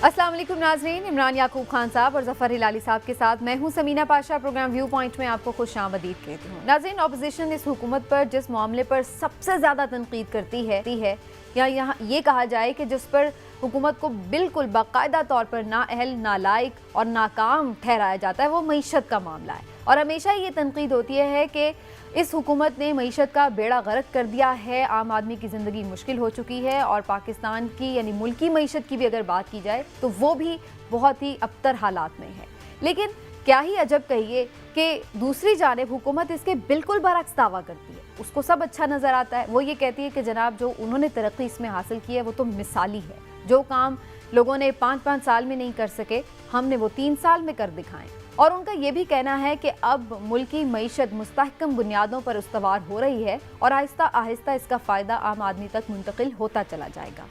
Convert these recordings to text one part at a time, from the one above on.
अस्सलाम वालेकुम नाज़रीन, इमरान याकूब खान साहब और ज़फ़र हिलाली साहब के साथ मैं हूं Samina Pasha. Programme Viewpoint में आपको खुशामदीद कहती हूं। नाज़रीन, ऑपोजिशन इस हुकूमत पर जिस मामले पर सबसे ज़्यादा तनकीद करती है या यहाँ ये कहा जाए कि जिस पर हुकूमत को बिल्कुल बाकायदा तौर पर नाअहल, नालायक और नाकाम ठहराया जाता है, वो मईशत का मामला है। और हमेशा ये तनकीद होती है कि इस हुकूमत ने मईशत का बेड़ा गर्क कर दिया है, आम आदमी की ज़िंदगी मुश्किल हो चुकी है और पाकिस्तान की यानी मुल्की मईशत की भी अगर बात की जाए तो वो भी बहुत ही अबतर हालात में है। लेकिन क्या ही अजब कहिए कि दूसरी जानिब हुकूमत इसके बिल्कुल बरअक्स दावा करती है। उसको सब अच्छा नज़र आता है। वो ये कहती है कि जनाब जो उन्होंने तरक्की इसमें हासिल की है वो तो मिसाली है। जो काम लोगों ने 5-5 साल में नहीं कर सके, हमने वो 3 साल में कर दिखाएं। और उनका ये भी कहना है कि अब मुल्की मईशत मुस्तहकम बुनियादों पर उस्तवार हो रही है और आहिस्ता आहिस्ता इसका फ़ायदा आम आदमी तक मुंतकिल होता चला जाएगा।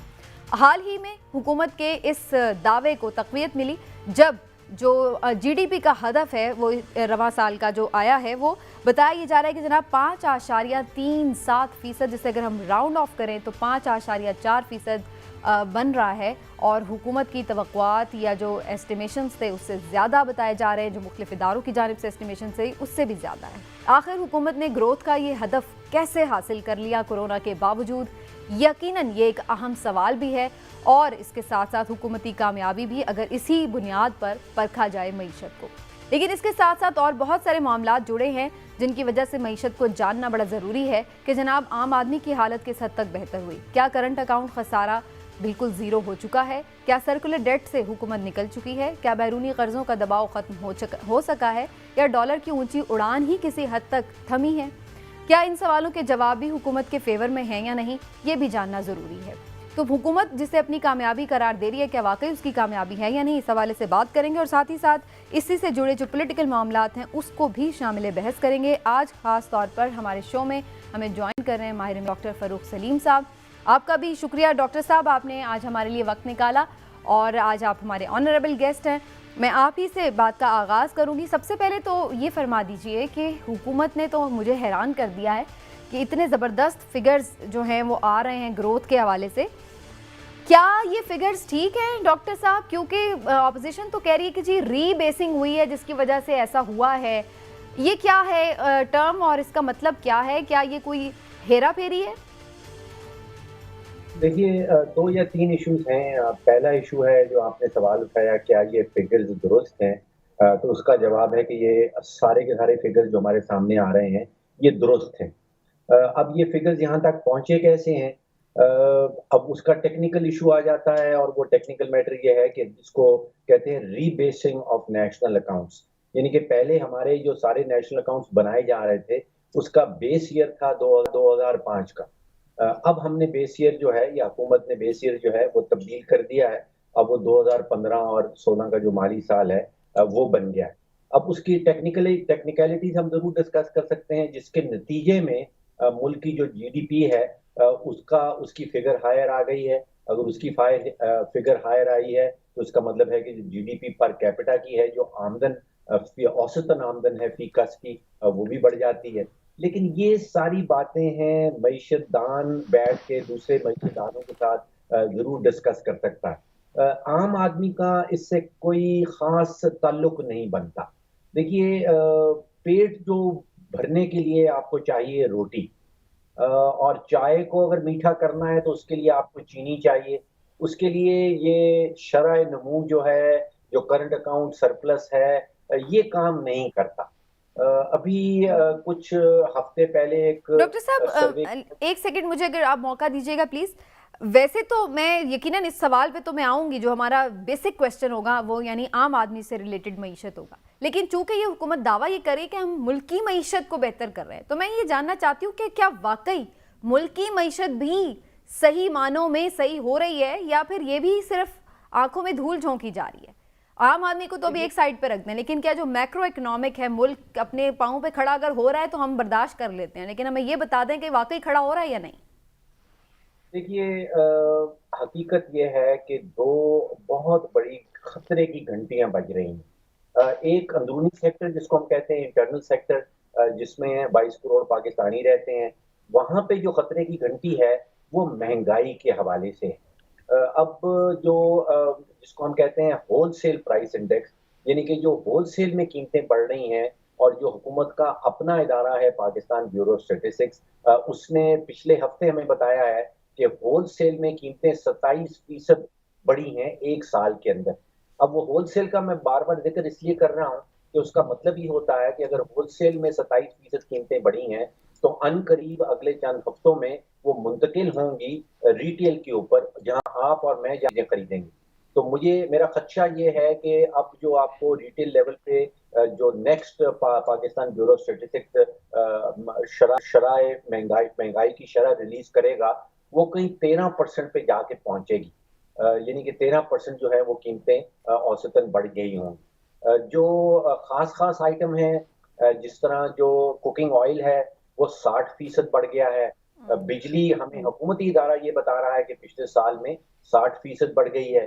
हाल ही में हुकूमत के इस दावे को तक़वियत मिली जब जो GDP का हदफ है वो रवा साल का जो आया है वो बताया ये जा रहा है कि जनाब 5.37%, जिसे अगर हम राउंड ऑफ करें तो 5.4% बन रहा है। और हुकूमत की तवक्कुआत या जो एस्टिमेशंस थे उससे ज़्यादा बताए जा रहे हैं, जो मुख्तलिफ इदारों की जानिब से एस्टिमेशन से उससे भी ज़्यादा है। आखिर हुकूमत ने ग्रोथ का ये हदफ कैसे हासिल कर लिया कोरोना के बावजूद, यकीनन ये एक अहम सवाल भी है। और इसके साथ साथ हुकूमती कामयाबी भी अगर इसी बुनियाद पर परखा जाए मईशत को। लेकिन इसके साथ साथ और बहुत सारे मामला जुड़े हैं जिनकी वजह से मईशत को जानना बड़ा ज़रूरी है कि जनाब आम आदमी की हालत किस हद तक बेहतर हुई। क्या करंट अकाउंट खसारा बिल्कुल ज़ीरो हो चुका है? क्या सर्कुलर डेट से हुकूमत निकल चुकी है? क्या बैरूनी कर्ज़ों का दबाव ख़त्म हो सका है? या डॉलर की ऊंची उड़ान ही किसी हद तक थमी है? क्या इन सवालों के जवाब भी हुकूमत के फेवर में हैं या नहीं, ये भी जानना ज़रूरी है। तो हुकूमत जिसे अपनी कामयाबी करार दे रही है, क्या वाकई उसकी कामयाबी है या नहीं, इस हवाले से बात करेंगे। और साथ ही साथ इसी से जुड़े जो पॉलिटिकल मामलात हैं उसको भी शामिल बहस करेंगे। आज ख़ास तौर पर हमारे शो में हमें ज्वाइन कर रहे हैं माहिर डॉक्टर फ़रूख सलीम साहब। आपका भी शुक्रिया डॉक्टर साहब, आपने आज हमारे लिए वक्त निकाला और आज आप हमारे ऑनरेबल गेस्ट हैं। मैं आप ही से बात का आगाज़ करूंगी। सबसे पहले तो ये फरमा दीजिए कि हुकूमत ने तो मुझे हैरान कर दिया है कि इतने ज़बरदस्त फिगर्स जो हैं वो आ रहे हैं ग्रोथ के हवाले से। क्या ये फिगर्स ठीक हैं डॉक्टर साहब? क्योंकि अपोजिशन तो कह रही है कि जी रीबेसिंग हुई है जिसकी वजह से ऐसा हुआ है। ये क्या है टर्म और इसका मतलब क्या है? क्या ये कोई हेरा फेरी है? देखिए, 2 या 3 इश्यूज़ हैं। पहला इश्यू है जो आपने सवाल उठाया, क्या ये फ़िगर्स दुरुस्त हैं? तो उसका जवाब है कि ये सारे के सारे फ़िगर्स जो हमारे सामने आ रहे हैं, ये दुरुस्त हैं। अब ये फ़िगर्स यहाँ तक पहुँचे कैसे हैं? अब उसका टेक्निकल इश्यू आ जाता है और वो टेक्निकल मैटर ये है कि जिसको कहते हैं रीबेसिंग ऑफ नेशनल अकाउंट्स। यानी कि पहले हमारे जो सारे नेशनल अकाउंट्स बनाए जा रहे थे, उसका बेस ईयर था 2005 का। अब हमने बेस ईयर जो है या हुकूमत ने बेस ईयर जो है वो तब्दील कर दिया है। अब वो 2015 और 16 का जो माली साल है वो बन गया है। अब उसकी टेक्निकलिटीज़ हम ज़रूर डिस्कस कर सकते हैं जिसके नतीजे में मुल्क की जो जीडीपी है उसकी फिगर हायर आ गई है। अगर उसकी फिगर हायर आई है तो इसका मतलब है कि जो जीडीपी पर कैपिटा की है, जो आमदन औसतन आमदन है फी कस की, वो भी बढ़ जाती है। लेकिन ये सारी बातें हैं मईशतदान बैठ के दूसरे मईशतदानों के साथ ज़रूर डिस्कस कर सकता है। आम आदमी का इससे कोई ख़ास ताल्लुक नहीं बनता। देखिए, पेट जो भरने के लिए आपको चाहिए रोटी, और चाय को अगर मीठा करना है तो उसके लिए आपको चीनी चाहिए। उसके लिए ये शरह नमू जो है, जो करंट अकाउंट सरप्लस है, ये काम नहीं करता। अभी कुछ हफ्ते पहले एक डॉक्टर साहब सर्वे। एक सेकंड मुझे अगर आप मौका दीजिएगा प्लीज। वैसे तो मैं यकीनन इस सवाल पे तो मैं आऊंगी, जो हमारा बेसिक क्वेश्चन होगा वो यानी आम आदमी से रिलेटेड मईशत होगा। लेकिन चूंकि ये हुकूमत दावा ये करे कि हम मुल्की मईशत को बेहतर कर रहे हैं, तो मैं ये जानना चाहती हूँ कि क्या वाकई मुल्की मईशत भी सही मानों में सही हो रही है या फिर ये भी सिर्फ आंखों में धूल झोंकी जा रही है? आम आदमी को तो अभी एक साइड पे रख दें, लेकिन क्या जो मैक्रो इकोनॉमिक है, मुल्क अपने पांवों पे खड़ा अगर हो रहा है तो हम बर्दाश्त कर लेते हैं, लेकिन हमें ये बता दें कि वाकई खड़ा हो रहा है या नहीं। देखिए, हकीकत ये है कि दो बहुत बड़ी खतरे की घंटियां बज रही हैं। एक अंदरूनी सेक्टर जिसको हम कहते हैं इंटरनल सेक्टर, जिसमें 22 करोड़ पाकिस्तानी रहते हैं। वहां पे जो खतरे की घंटी है वो महंगाई के हवाले से है। अब जो जिसको हम कहते हैं होलसेल प्राइस इंडेक्स, यानी कि जो होलसेल में कीमतें बढ़ रही हैं और जो हुकूमत का अपना इदारा है पाकिस्तान ब्यूरो स्टैटिस्टिक्स, उसने पिछले हफ्ते हमें बताया है कि होलसेल में कीमतें 27% बढ़ी हैं 1 साल के अंदर। अब वो होलसेल का मैं बार-बार ज़िक्र इसलिए कर रहा हूँ कि उसका मतलब ये होता है कि अगर होलसेल में 27% कीमतें बढ़ी हैं, तो अनकरीब अगले चंद हफ्तों में वो मुंतकिल होंगी रिटेल के ऊपर, जहाँ आप और मैं चीज़ें खरीदेंगे। तो मेरा खदशा ये है कि अब जो आपको रिटेल लेवल पे जो नेक्स्ट पाकिस्तान ब्यूरो स्टैटिस्टिक्स शरह महंगाई की शरह रिलीज़ करेगा, वो कहीं 13% पे जाके पहुँचेगी। यानी कि 13% जो है वो कीमतें औसतन बढ़ गई होंगी। जो ख़ास-ख़ास आइटम हैं, जिस तरह जो कुकिंग ऑयल है, वो 60% बढ़ गया है। बिजली हमें हुकूमती इदारा ये बता रहा है कि पिछले साल में 60% बढ़ गई है।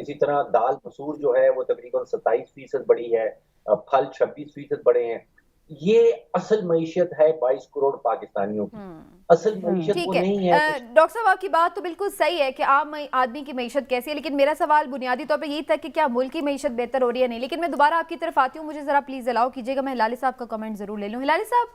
इसी तरह दाल-मसूर जो है वो तकरीबन 27% बढ़ी है। फल 26% बढ़े हैं। ये असल मईशत है 22 करोड़ पाकिस्तानियों की। असल मईशत वो ठीक है। नहीं है कि डॉक्टर साहब, आपकी बात तो बिल्कुल सही है कि आम आदमी की मईशत कैसी है, लेकिन मेरा सवाल बुनियादी तौर पे यही था कि क्या मुल्क की मईशत बेहतर हो रही है नहीं। लेकिन मैं दोबारा आपकी तरफ आती हूँ, मुझे ज़रा प्लीज़ अलाउ कीजिएगा, मैं हिलाली साहब का कमेंट ज़रूर ले लूँ। हिलाली साहब,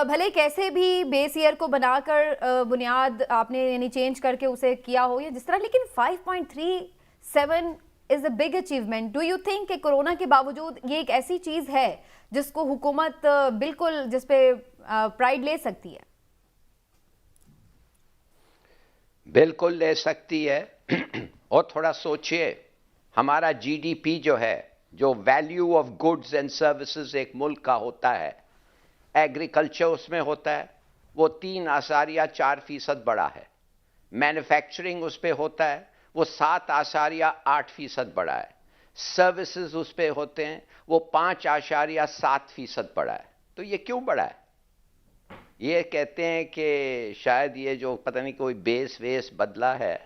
भले कैसे भी बेस ईयर को बनाकर बुनियाद आपने यानी चेंज करके उसे किया हो या जिस तरह, लेकिन 5.37 is a big achievement. Do you think कि कोरोना के बावजूद ये एक ऐसी चीज़ है जिसको हुकूमत बिल्कुल जिस पे प्राइड ले सकती है? बिल्कुल ले सकती है। और थोड़ा सोचिए, हमारा जीडीपी जो है, जो value of goods and services एक मुल्क का होता है, एग्रीकल्चर उसमें होता है, वो 3.4% बढ़ा है। मैन्युफैक्चरिंग उस पे होता है, वो 7.8% बढ़ा है। सर्विसेज उस पे होते हैं, वो 5.7% बढ़ा है। तो ये क्यों बढ़ा है? ये कहते हैं कि शायद ये जो पता नहीं कोई बेस वेस बदला है।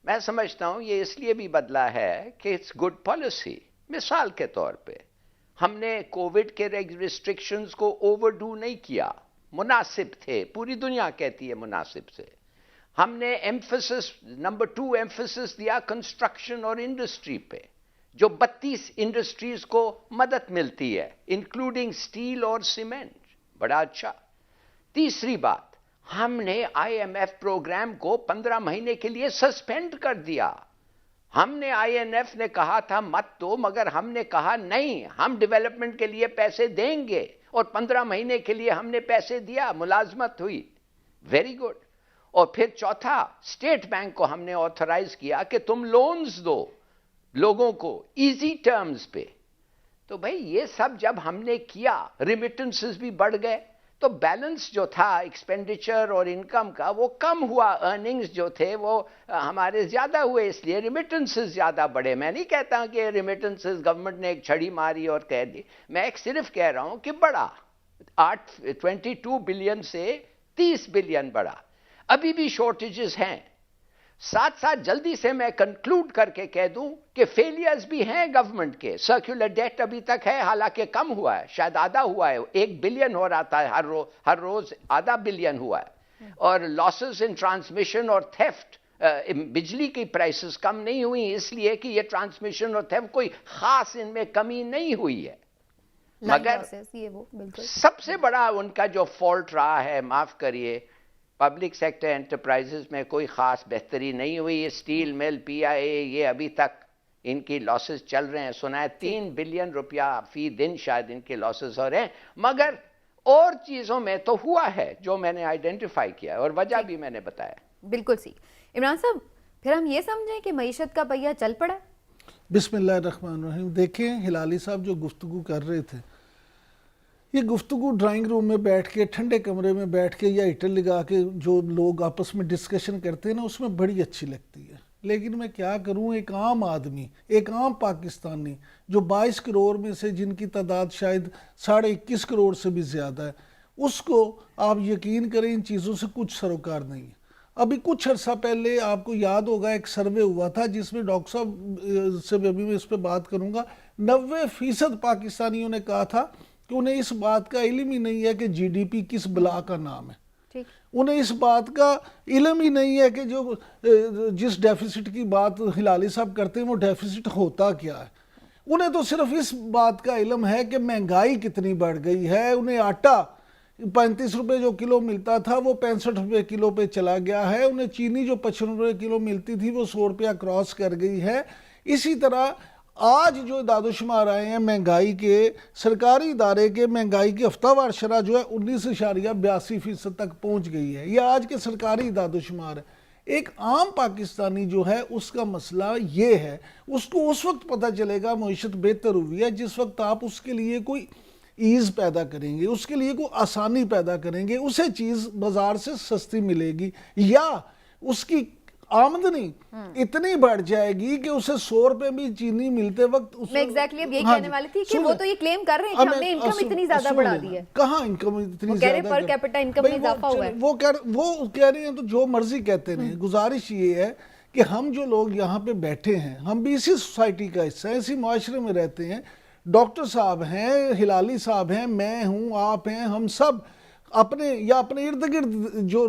मैं समझता हूँ ये इसलिए भी बदला है कि इट्स गुड पॉलिसी। मिसाल के तौर पे हमने कोविड के रिस्ट्रिक्शंस को ओवरडू नहीं किया, मुनासिब थे, पूरी दुनिया कहती है मुनासिब से। हमने एम्फेसिस नंबर 2 एम्फेसिस दिया कंस्ट्रक्शन और इंडस्ट्री पे, जो 32 इंडस्ट्रीज को मदद मिलती है, इंक्लूडिंग स्टील और सीमेंट। बड़ा अच्छा। तीसरी बात, हमने आईएमएफ प्रोग्राम को 15 महीने के लिए सस्पेंड कर दिया। हमने आईएमएफ ने कहा था मत दो, मगर हमने कहा नहीं, हम डेवलपमेंट के लिए पैसे देंगे, और 15 महीने के लिए हमने पैसे दिया, मुलाजमत हुई। Very good. और फिर चौथा, स्टेट बैंक को हमने ऑथराइज किया कि तुम लोन्स दो लोगों को इजी टर्म्स पे। तो भाई ये सब जब हमने किया, रिमिटेंसेस भी बढ़ गए, तो बैलेंस जो था एक्सपेंडिचर और इनकम का वो कम हुआ, अर्निंग्स जो थे वो हमारे ज्यादा हुए, इसलिए रिमिटेंसेस ज्यादा बढ़े। मैं नहीं कहता कि रिमिटेंसेस गवर्नमेंट ने एक छड़ी मारी और कह दी, मैं एक सिर्फ कह रहा हूं कि बढ़ा, 22 बिलियन से 30 बिलियन बढ़ा। अभी भी शॉर्टेजेस हैं। साथ साथ जल्दी से मैं कंक्लूड करके कह दूं कि फेलियर्स भी हैं गवर्नमेंट के। सर्कुलर डेट अभी तक है, हालांकि कम हुआ है, शायद आधा हुआ है, 1 बिलियन हो रहा था हर रोज आधा बिलियन हुआ है। और लॉसेस इन ट्रांसमिशन और थेफ्ट, बिजली की प्राइसेस कम नहीं हुई इसलिए कि ये ट्रांसमिशन और थेफ्ट कोई खास इनमें कमी नहीं हुई है। मगर ये वो बिल्कुल सबसे बड़ा उनका जो फॉल्ट रहा है, माफ करिए, पब्लिक सेक्टर एंटरप्राइजेस में कोई खास बेहतरी नहीं हुई। स्टील मिल, पीआईए, ये अभी तक इनकी लॉसेस चल रहे हैं। सुना है 3 बिलियन रुपया फी दिन शायद इनके लॉसेस हो रहे हैं। मगर और चीजों में तो हुआ है जो मैंने आइडेंटिफाई किया, और वजह भी मैंने बताया। बिल्कुल सी। इमरान साहब, फिर हम ये समझें कि मईशत का पहिया चल पड़ा? बिस्मिल्लाहिर्रहमानिर्रहीम। देखें, हिलाली साहब जो गुफ्तगू कर रहे थे, ये गुफ्तगू ड्राइंग रूम में बैठ के, ठंडे कमरे में बैठ के या हीटर लगा के जो लोग आपस में डिस्कशन करते हैं ना, उसमें बड़ी अच्छी लगती है। लेकिन मैं क्या करूं, एक आम आदमी, एक आम पाकिस्तानी जो 22 करोड़ में से जिनकी तादाद शायद 21.5 करोड़ से भी ज़्यादा है, उसको आप यकीन करें इन चीज़ों से कुछ सरोकार नहीं है। अभी कुछ अर्सा पहले आपको याद होगा एक सर्वे हुआ था जिसमें डॉक्टर साहब से अभी मैं इस पर बात करूँगा, 90% पाकिस्तानियों ने कहा था कि उन्हें इस बात का इल्म ही नहीं है कि जीडीपी किस बला का नाम है। ठीक। उन्हें इस बात का इल्म ही नहीं है कि जो जिस डेफिसिट की बात हिलाली साहब करते हैं वो डेफिसिट होता क्या है। उन्हें तो सिर्फ इस बात का इल्म है कि महंगाई कितनी बढ़ गई है। उन्हें आटा 35 रुपए जो किलो मिलता था वो 65 रुपए किलो पे चला गया है। उन्हें चीनी जो 55 रुपए किलो मिलती थी वो 100 रुपया क्रॉस कर गई है। इसी तरह आज जो दादोशुमार आए हैं महंगाई के, सरकारी इदारे के महंगाई की हफ्तावार शरह जो है 19.82% तक पहुंच गई है। ये आज के सरकारी दादोशुमार है। एक आम पाकिस्तानी जो है उसका मसला ये है, उसको उस वक्त पता चलेगा मईशत बेहतर हुई है जिस वक्त आप उसके लिए कोई ईज़ पैदा करेंगे, उसके लिए कोई आसानी पैदा करेंगे, उसे चीज़ बाजार से सस्ती मिलेगी, या उसकी आमदनी इतनी बढ़ जाएगी कि उसे 100 रुपए भी चीनी मिलते वक्त मैं एग्जैक्टली अब यही कहने वाली थी कि वो तो ये क्लेम कर रहे हैं कि हमने इनकम इतनी ज्यादा बढ़ा दी है। कहाँ इनकम इतनी ज्यादा, पर कैपिटा इनकम में इजाफा हुआ है। वो कह रहे हैं तो जो मर्जी कहते रहे। गुजारिश ये है कि हम जो लोग यहाँ पे बैठे हैं हम भी इसी सोसाइटी का हिस्सा है, इसी माशरे में रहते हैं। डॉक्टर साहब हैं, हिलाली साहब हैं, मैं हूँ, आप हैं, हम सब अपने या अपने इर्द गिर्द जो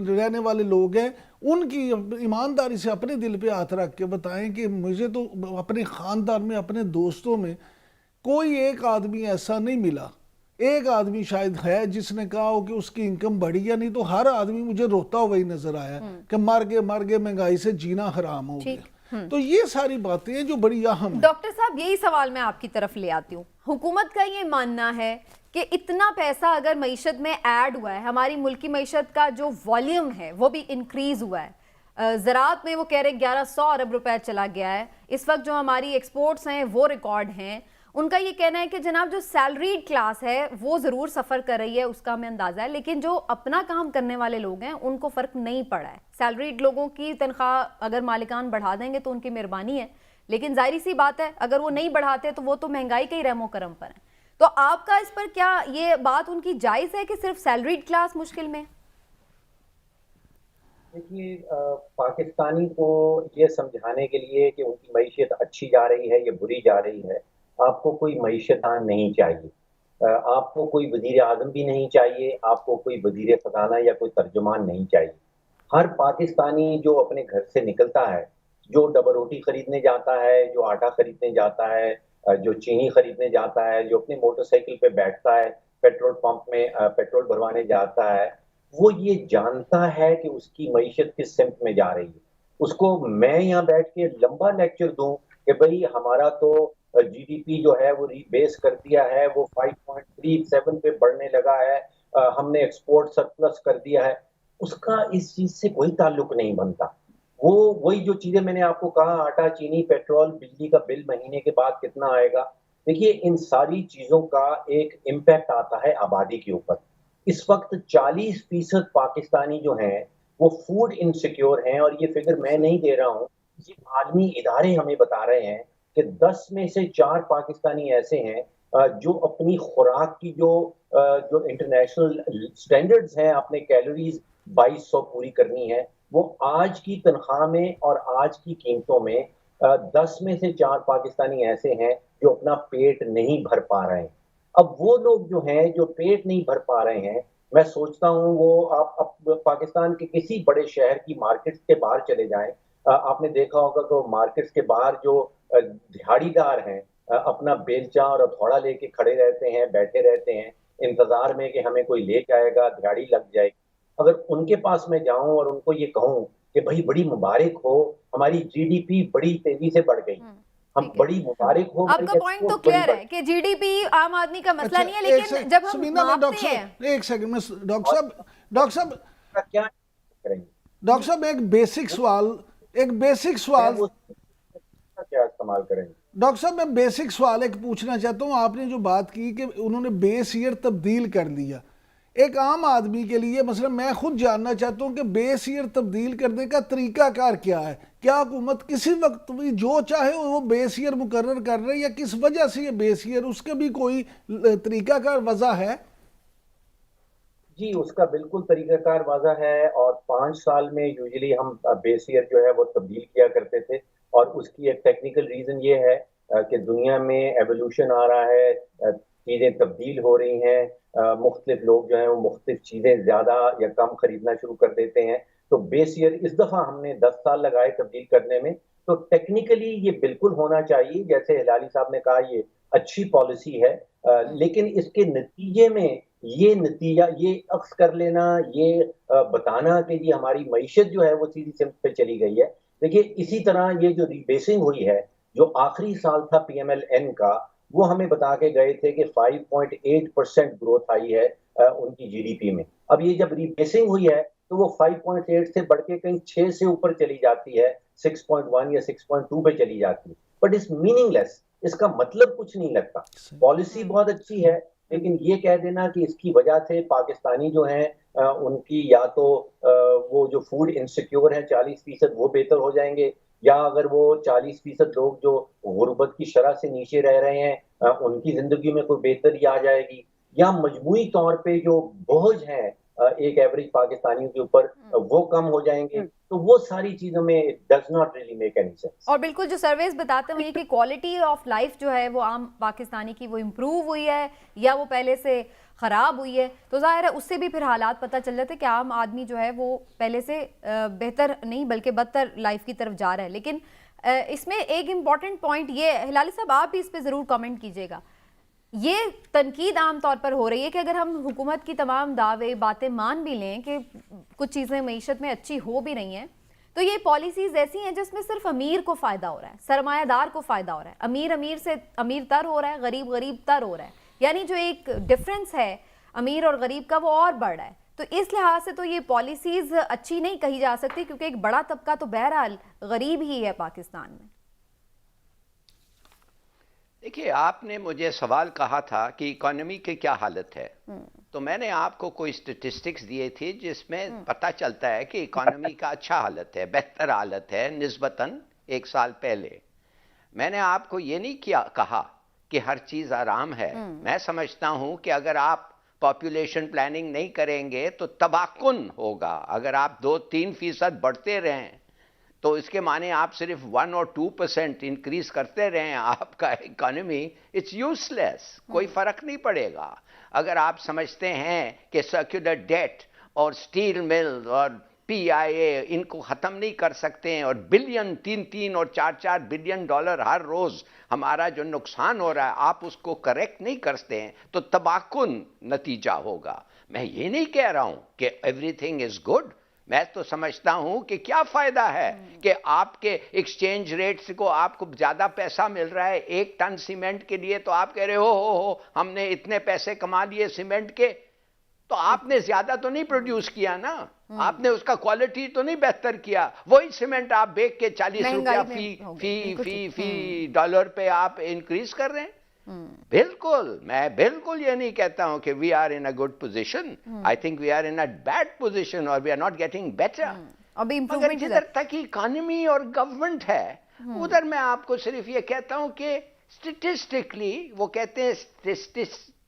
रहने वाले लोग हैं उनकी ईमानदारी से अपने दिल पे हाथ रख के बताएं कि मुझे तो अपने ख़ानदान में, अपने दोस्तों में कोई एक आदमी ऐसा नहीं मिला, एक आदमी शायद है जिसने कहा हो कि उसकी इनकम बढ़ी, या नहीं तो हर आदमी मुझे रोता हुआ ही नजर आया कि मर गए महंगाई से जीना हराम हो गया। तो ये सारी बातें हैं जो बड़ी अहम है। डॉक्टर साहब यही सवाल मैं आपकी तरफ ले आती हूँ। हुकूमत का ये मानना है कि इतना पैसा अगर मईशत में ऐड हुआ है, हमारी मुल्क की मईशत का जो वॉल्यूम है वो भी इंक्रीज हुआ है। ज़राअत में वो कह रहे 1100 अरब रुपए चला गया है। इस वक्त जो हमारी एक्सपोर्ट्स हैं वो रिकॉर्ड हैं। उनका ये कहना है कि जनाब जो सैलरीड क्लास है वो ज़रूर सफ़र कर रही है, उसका हमें अंदाज़ा है, लेकिन जो अपना काम करने वाले लोग हैं उनको फ़र्क नहीं पड़ा है। सैलरीड लोगों की तनख्वाह अगर मालिकान बढ़ा देंगे तो उनकी मेहरबानी है, लेकिन जाहिर सी बात है अगर वो नहीं बढ़ाते तो वो तो महंगाई के ही रहमो करम पर है। तो आपका इस पर क्या ये बात उनकी जायज़ है कि सिर्फ सैलरीड क्लास मुश्किल में? देखिए, पाकिस्तानी को ये समझाने के लिए कि उनकी मईशत अच्छी जा रही है या बुरी जा रही है, आपको कोई मईशतान नहीं चाहिए। आपको कोई वजीर आज़म भी नहीं चाहिए, आपको कोई वजीर ख़जाना या कोई तर्जुमान नहीं चाहिए। हर पाकिस्तानी जो अपने घर से निकलता है, जो डबल रोटी खरीदने जाता है, जो आटा खरीदने जाता है, जो चीनी खरीदने जाता है, जो अपनी मोटरसाइकिल पे बैठता है, पेट्रोल पंप में पेट्रोल भरवाने जाता है, वो ये जानता है कि उसकी मईशत किस सिमत में जा रही है। उसको मैं यहाँ बैठ के लंबा लेक्चर दूं कि भाई हमारा तो जीडीपी जो है वो रीबेस कर दिया है, वो 5.37 पे बढ़ने लगा है, हमने एक्सपोर्ट सरप्लस कर दिया है, उसका इस चीज से कोई ताल्लुक नहीं बनता। वो वही जो चीजें मैंने आपको कहा, आटा, चीनी, पेट्रोल, बिजली का बिल महीने के बाद कितना आएगा, देखिए इन सारी चीजों का एक इम्पैक्ट आता है आबादी के ऊपर। इस वक्त 40% पाकिस्तानी जो हैं वो फूड इनसिक्योर हैं, और ये फिगर मैं नहीं दे रहा हूँ, ये आलमी इदारे हमें बता रहे हैं कि 10 में से 4 पाकिस्तानी ऐसे हैं जो अपनी खुराक की जो इंटरनेशनल स्टैंडर्ड्स हैं, अपने कैलोरीज 2200 पूरी करनी है, वो आज की तनख्वाह में और आज की कीमतों में 10 में से 4 पाकिस्तानी ऐसे हैं जो अपना पेट नहीं भर पा रहे हैं। अब वो लोग जो हैं जो पेट नहीं भर पा रहे हैं, मैं सोचता हूँ वो आप पाकिस्तान के किसी बड़े शहर की मार्केट्स के बाहर चले जाएं, आपने देखा होगा कि मार्केट्स के बाहर जो दिहाड़ीदार हैं अपना बेलचा और हथौड़ा लेके खड़े रहते हैं, बैठे रहते हैं इंतजार में कि हमें कोई ले जाएगा, दिहाड़ी लग जाएगी। अगर उनके पास मैं जाऊं और उनको ये कहूं कि भाई बड़ी मुबारक हो, हमारी जीडीपी बड़ी तेजी से बढ़ गई, हम बड़ी मुबारक हो। आपका पॉइंट तो क्लियर है कि जीडीपी आम आदमी का मसला नहीं है, लेकिन जब हम मापते हैं। एक सेकंड में डॉक्टर साहब क्या करेंगे? डॉक्टर साहब एक बेसिक सवाल क्या इस्तेमाल करेंगे? डॉक्टर साहब मैं बेसिक सवाल एक पूछना चाहता हूँ। आपने जो बात की कि उन्होंने बेस ईयर तब्दील कर दिया, एक आम आदमी के लिए मसला मैं खुद जानना चाहता हूँ कि बेस ईयर तब्दील करने का तरीकाकार क्या है? क्या हुकूमत किसी वक्त भी जो चाहे वो बेस ईयर मुकर्रर कर रहे हैं, या किस वजह से ये बेस ईयर, उसके भी कोई तरीकाकार वजह है? जी, उसका बिल्कुल तरीकाकार वाज़ा है, और 5 साल में यूजुअली हम बेस ईयर जो है वो तब्दील किया करते थे, और उसकी एक टेक्निकल रीज़न ये है कि दुनिया में एवोल्यूशन आ रहा है, चीजें तब्दील हो रही हैं, मुख्तलिफ लोग जो हैं वो मुख्तलिफ चीजें ज्यादा या कम खरीदना शुरू कर देते हैं। तो बेस ईयर इस दफा हमने 10 साल लगाए तब्दील करने में। तो टेक्निकली ये बिल्कुल होना चाहिए, जैसे हिलाली साहब ने कहा, ये अच्छी पॉलिसी है। लेकिन इसके नतीजे में ये नतीजा, ये अक्स कर लेना, ये बताना कि जी हमारी मईशत जो है वो सीधी सिमत पे चली गई है। देखिए, इसी तरह ये जो रीबेसिंग हुई है, जो आखिरी साल था पीएमएलएन का, वो हमें बता के गए थे कि 5.8% ग्रोथ आई है उनकी जीडीपी में। अब ये जब रीबेसिंग हुई है तो वो 5.8 से बढ़ के कहीं 6 से ऊपर चली जाती है, 6.1 या 6.2 पे चली जाती है। बट इट्स मीनिंगलेस, इसका मतलब कुछ नहीं लगता। पॉलिसी बहुत अच्छी है, लेकिन ये कह देना कि इसकी वजह से पाकिस्तानी जो हैं उनकी या तो वो जो फूड इनसिक्योर है 40% वो बेहतर हो जाएंगे, या अगर वो 40% लोग जो गुर्बत की शरह से नीचे रह रहे हैं उनकी जिंदगी में कोई बेहतरी आ जाएगी, या मजमूई तौर पे जो बोझ है एक एवरेज पाकिस्तानियों के ऊपर वो कम हो जाएंगे। तो वो सारी चीजों में does not really make any sense. और बिल्कुल जो सर्वेस बताते हैं कि क्वालिटी ऑफ लाइफ जो है वो आम पाकिस्तानी की वो इम्प्रूव हुई है या वो पहले से ख़राब हुई है, तो जाहिर है उससे भी फिर हालात पता चल जाते हैं कि आम आदमी जो है वो पहले से बेहतर नहीं बल्कि बदतर लाइफ की तरफ जा रहा है। लेकिन इसमें एक इम्पॉर्टेंट पॉइंट ये, हिलाली साहब आप भी इस पर ज़रूर कमेंट कीजिएगा, ये तनकीद आम तौर पर हो रही है कि अगर हम हुकूमत की तमाम दावे बातें मान भी लें कि कुछ चीज़ें मईशत में अच्छी हो भी रही हैं, तो ये पॉलिसीज़ ऐसी हैं जिसमें सिर्फ अमीर को फ़ायदा हो रहा है, सरमायादार को फ़ायदा हो रहा है, अमीर अमीर से अमीर तर हो रहा है, गरीब गरीब तर हो रहा है। यानी जो एक डिफरेंस है अमीर और गरीब का वो और बढ़ रहा है। तो इस लिहाज से तो ये पॉलिसीज़ अच्छी नहीं कही जा सकती, क्योंकि एक बड़ा तबका तो बहरहाल गरीब ही है पाकिस्तान में। देखिए, आपने मुझे सवाल कहा था कि इकोनॉमी की क्या हालत है, तो मैंने आपको कोई स्टेटिस्टिक्स दिए थे जिसमें पता चलता है कि इकोनॉमी का अच्छा हालत है, बेहतर हालत है निस्बतन एक साल पहले। मैंने आपको ये नहीं कहा कि हर चीज़ आराम है। मैं समझता हूं कि अगर आप पॉपुलेशन प्लानिंग नहीं करेंगे तो तबाकुन होगा। अगर आप 2-3% बढ़ते रहें तो इसके माने आप सिर्फ 1 और 2% इंक्रीज करते रहें आपका इकोनॉमी, इट्स यूजलेस, कोई फर्क नहीं पड़ेगा। अगर आप समझते हैं कि सर्कुलर डेट और स्टील मिल और पीआईए इनको ख़त्म नहीं कर सकते हैं और बिलियन 3-3 और 4-4 बिलियन डॉलर हर रोज़ हमारा जो नुकसान हो रहा है आप उसको करेक्ट नहीं करते हैं, तो तबाकुन नतीजा होगा। मैं ये नहीं कह रहा हूं कि एवरीथिंग इज गुड, मैं तो समझता हूं कि क्या फायदा है कि आपके एक्सचेंज रेट्स को आपको ज्यादा पैसा मिल रहा है 1 टन सीमेंट के लिए, तो आप कह रहे हो हमने इतने पैसे कमा लिए सीमेंट के, तो आपने ज्यादा तो नहीं प्रोड्यूस किया ना, आपने उसका क्वालिटी तो नहीं बेहतर किया। वही सीमेंट आप बेच के 40 रुपया फी डॉलर पे आप इंक्रीज कर रहे हैं। बिल्कुल, मैं बिल्कुल ये नहीं कहता हूं कि we are in a good position, I think we are in a bad position और we are not getting better. मगर जिधर तक इकोनॉमी और गवर्नमेंट है उधर मैं आपको सिर्फ ये कहता हूं कि स्टेटिस्टिकली वो कहते हैं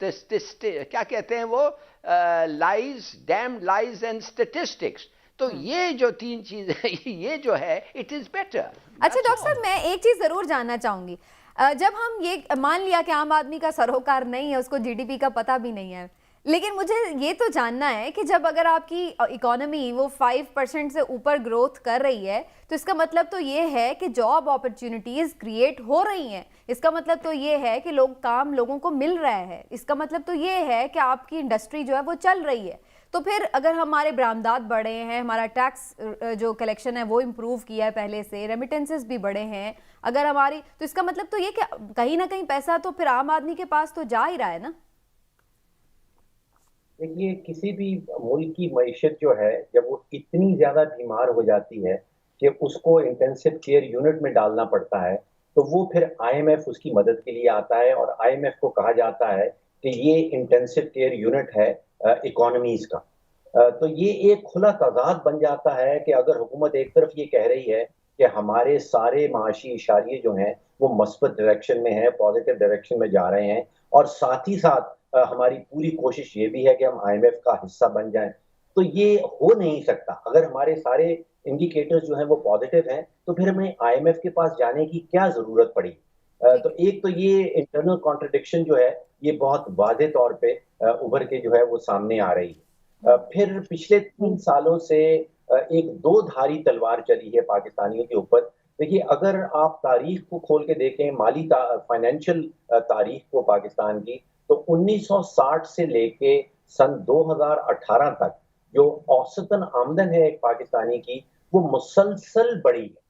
क्या कहते हैं वो, lies, dam lies and statistics. तो ये जो 3 चीजें ये जो है इट इज बेटर। अच्छा डॉक्टर साहब, मैं एक चीज जरूर जानना चाहूंगी, जब हम ये मान लिया कि आम आदमी का सरोकार नहीं है, उसको जीडीपी का पता भी नहीं है, लेकिन मुझे ये तो जानना है कि जब अगर आपकी इकोनॉमी वो 5% से ऊपर ग्रोथ कर रही है तो इसका मतलब तो ये है कि जॉब अपॉर्चुनिटीज़ क्रिएट हो रही हैं, इसका मतलब तो ये है कि काम लोगों को मिल रहा है, इसका मतलब तो ये है कि आपकी इंडस्ट्री जो है वो चल रही है। तो फिर अगर हमारे बरामदात बढ़े हैं, हमारा टैक्स जो कलेक्शन है वो इम्प्रूव किया है पहले से, रेमिटेंसेस भी बढ़े हैं अगर हमारी, तो इसका मतलब तो ये कि कहीं ना कहीं पैसा तो फिर आम आदमी के पास तो जा ही रहा है ना। देखिए, किसी भी मुल्क की मईशत जो है जब वो इतनी ज्यादा बीमार हो जाती है कि उसको इंटेंसिव केयर यूनिट में डालना पड़ता है, तो वो फिर आईएमएफ उसकी मदद के लिए आता है और आईएमएफ को कहा जाता है कि ये इंटेंसिव केयर यूनिट है इकोनॉमीज का। तो ये एक खुला तजाद बन जाता है कि अगर हुकूमत एक तरफ ये कह रही है कि हमारे सारे माशी इशारे जो हैं वो मस्बत डायरेक्शन में है, पॉजिटिव डायरेक्शन में जा रहे हैं, और साथ ही साथ हमारी पूरी कोशिश ये भी है कि हम आईएमएफ का हिस्सा बन जाएं, तो ये हो नहीं सकता। अगर हमारे सारे इंडिकेटर्स जो हैं वो पॉजिटिव हैं तो फिर हमें आईएमएफ के पास जाने की क्या जरूरत पड़ी। तो एक तो ये इंटरनल कॉन्ट्रडिक्शन जो है ये बहुत वाज़ेह तौर पे उभर के जो है वो सामने आ रही है। फिर पिछले 3 सालों से एक दो धारी तलवार चली है पाकिस्तानियों के ऊपर। देखिए, अगर आप तारीख को खोल के देखें, माली फाइनेंशियल तारीख को पाकिस्तान की, तो 1960 से लेके सन 2018 तक जो औसतन आमदन है एक पाकिस्तानी की, वो मुसलसल बढ़ी है।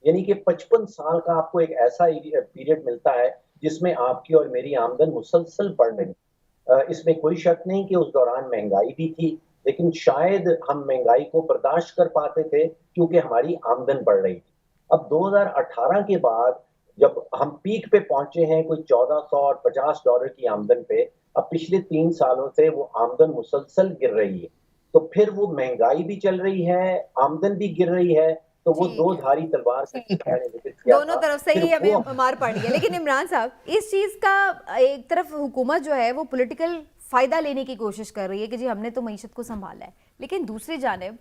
यानी कि 55 साल का आपको एक ऐसा पीरियड मिलता है जिसमें आपकी और मेरी आमदन मुसलसल बढ़ रही है। इसमें कोई शक नहीं कि उस दौरान महंगाई भी थी, लेकिन शायद हम महंगाई को बर्दाश्त कर पाते थे क्योंकि हमारी आमदन बढ़ रही थी। अब 2018 के बाद जब हम पीक पे पहुंचे हैं कोई 1400 और $50 की आमदन पे, अब पिछले 3 सालों से वो आमदन मुसलसल गिर रही है। तो फिर वो महंगाई भी चल रही है, आमदन भी गिर रही है, तो वो ठीक दो है। धारी तलवार से मैंने जिक्र किया दोनों था। तरफ से फिर ही वो हमें मार पड़ रही है। लेकिन इमरान साहब, इस चीज का एक तरफ हुकूमत जो है वो पॉलिटिकल फायदा लेने की कोशिश कर रही है कि जी हमने तो मईशत को संभाला है, लेकिन दूसरी जानिब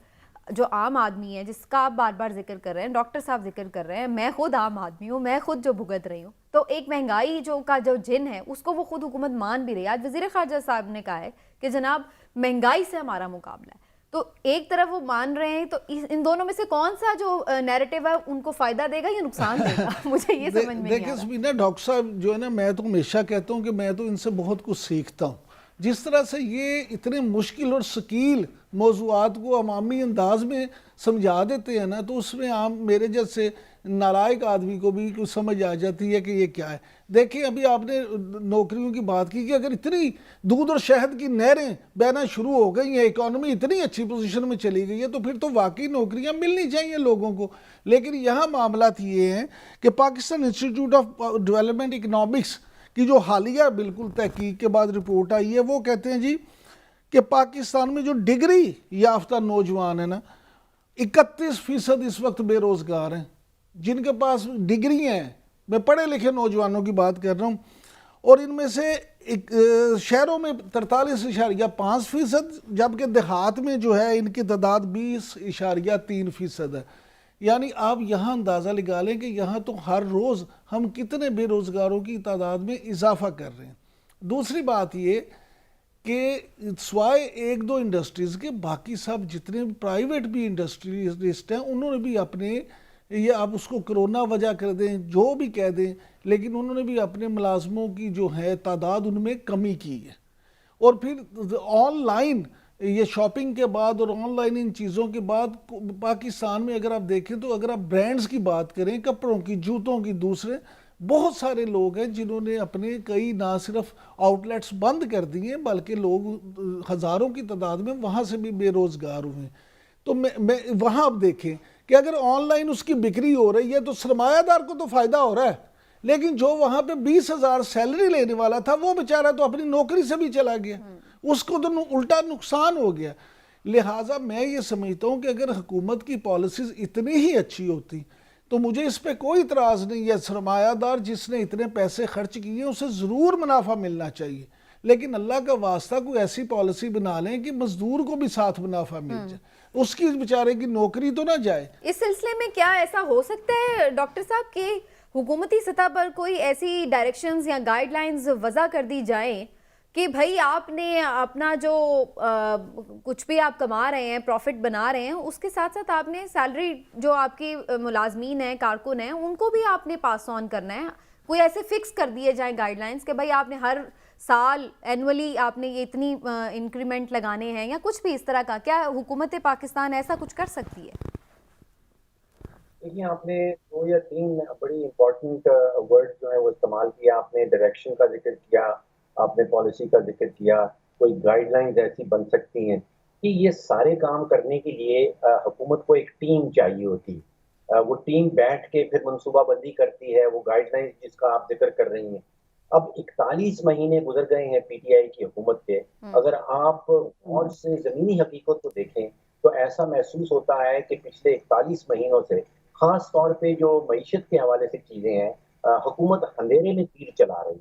जो आम आदमी है जिसका आप बार बार जिक्र कर रहे हैं, डॉक्टर साहब जिक्र कर रहे हैं, मैं खुद आम आदमी हूँ, मैं खुद जो भुगत रही हूँ, तो एक महंगाई जो जिन है उसको वो खुद हुकूमत मान भी रही है। आज वजीर खारजा साहब ने कहा है कि जनाब महंगाई से हमारा मुकाबला है, तो एक तरफ वो मान रहे हैं, तो इन दोनों में से कौन सा जो नैरेटिव है उनको फायदा देगा या नुकसान देगा? मुझे ये समझ में नहीं आ देखिए रहा। समीना, डॉक्टर साहब जो है ना, मैं तो हमेशा कहता हूँ कि मैं तो इनसे बहुत कुछ सीखता हूँ। जिस तरह से ये इतने मुश्किल और शकील मौज़ूआत को अवामी अंदाज में समझा देते हैं ना, तो उसमें आम मेरे जैसे नालायक आदमी को भी कुछ समझ आ जाती है कि ये क्या है। देखिए, अभी आपने नौकरियों की बात की कि अगर इतनी दूध और शहद की नहरें बहना शुरू हो गई हैं, इकॉनमी इतनी अच्छी पोजीशन में चली गई है, तो फिर तो वाकई नौकरियां मिलनी चाहिए लोगों को। लेकिन यहाँ मामला ये हैं कि Pakistan institute of development economics की जो हालिया बिल्कुल तहकीक के बाद रिपोर्ट आई है, वो कहते हैं जी कि पाकिस्तान में जो डिग्री याफ्ता नौजवान है ना, 31% इस वक्त बेरोजगार हैं जिनके पास डिग्री हैं। मैं पढ़े लिखे नौजवानों की बात कर रहा हूँ, और इनमें से शहरों में 43.5%, जबकि देहात में जो है इनकी तादाद 20.3% है। यानी आप यहाँ अंदाज़ा लगा लें कि यहाँ तो हर रोज़ हम कितने बेरोज़गारों की तादाद में इजाफा कर रहे हैं। दूसरी बात ये कि स्वाय एक दो इंडस्ट्रीज़ के बाकी सब जितने प्राइवेट भी इंडस्ट्रियलिस्ट हैं, उन्होंने भी अपने, ये आप उसको कोरोना वजह कर दें जो भी कह दें, लेकिन उन्होंने भी अपने मुलाजमों की जो है तादाद उनमें कमी की है। और फिर ऑनलाइन ये शॉपिंग के बाद और ऑनलाइन इन चीज़ों के बाद पाकिस्तान में अगर आप देखें तो अगर आप ब्रांड्स की बात करें, कपड़ों की, जूतों की, दूसरे बहुत सारे लोग हैं जिन्होंने अपने कई ना सिर्फ आउटलेट्स बंद कर दिए बल्कि लोग हज़ारों की तादाद में वहाँ से भी बेरोज़गार हुए। तो मैं वहाँ आप देखें कि अगर ऑनलाइन उसकी बिक्री हो रही है तो सरमायादार को तो फ़ायदा हो रहा है, लेकिन जो वहाँ पे 20,000 सैलरी लेने वाला था वो बेचारा तो अपनी नौकरी से भी चला गया, उसको तो उल्टा नुकसान हो गया। लिहाजा मैं ये समझता हूँ कि अगर हुकूमत की पॉलिसीज़ इतनी ही अच्छी होती तो मुझे इस पर कोई इतराज़ नहीं है। सरमायादार जिसने इतने पैसे खर्च किए उसे ज़रूर मुनाफा मिलना चाहिए, लेकिन अल्लाह का वास्ता कोई ऐसी पॉलिसी बना लें कि मजदूर को भी साथ मुनाफा मिल जाए, उसकी बेचारे की नौकरी तो ना जाए। इस सिलसिले में क्या ऐसा हो सकता है डॉक्टर साहब कि हुकूमती सतह पर कोई ऐसी डायरेक्शंस या गाइडलाइंस वज़ा कर दी जाएं कि भाई आपने अपना जो कुछ भी आप कमा रहे हैं, प्रॉफिट बना रहे हैं, उसके साथ साथ आपने सैलरी जो आपकी मुलाजमीन हैं, कारकुन हैं, उनको भी आपने पास ऑन करना है। कोई ऐसे फिक्स कर दिए जाएं गाइडलाइंस कि भाई आपने हर साल एनुअली आपने ये इतनी इंक्रीमेंट लगाने हैं या कुछ भी इस तरह का। क्या हुकूमत पाकिस्तान ऐसा कुछ कर सकती है? देखिए, आपने 2 या 3 बड़ी इंपॉर्टेंट वर्ड जो है वो इस्तेमाल किया। आपने डायरेक्शन का जिक्र किया, आपने पॉलिसी का जिक्र किया, कोई गाइडलाइंस ऐसी बन सकती हैं कि ये सारे काम करने के लिए हुकूमत को एक टीम चाहिए होती है। वो टीम बैठ के फिर मनसूबाबंदी करती है, वो गाइडलाइंस जिसका आप जिक्र कर रही हैं। अब 41 महीने गुजर गए हैं पीटीआई की हुकूमत के। अगर आप और से ज़मीनी हकीकत को देखें तो ऐसा महसूस होता है कि पिछले 41 महीनों से खास तौर पे जो मईशत के हवाले से चीज़ें हैं, हुकूमत अंधेरे में तीर चला रही है।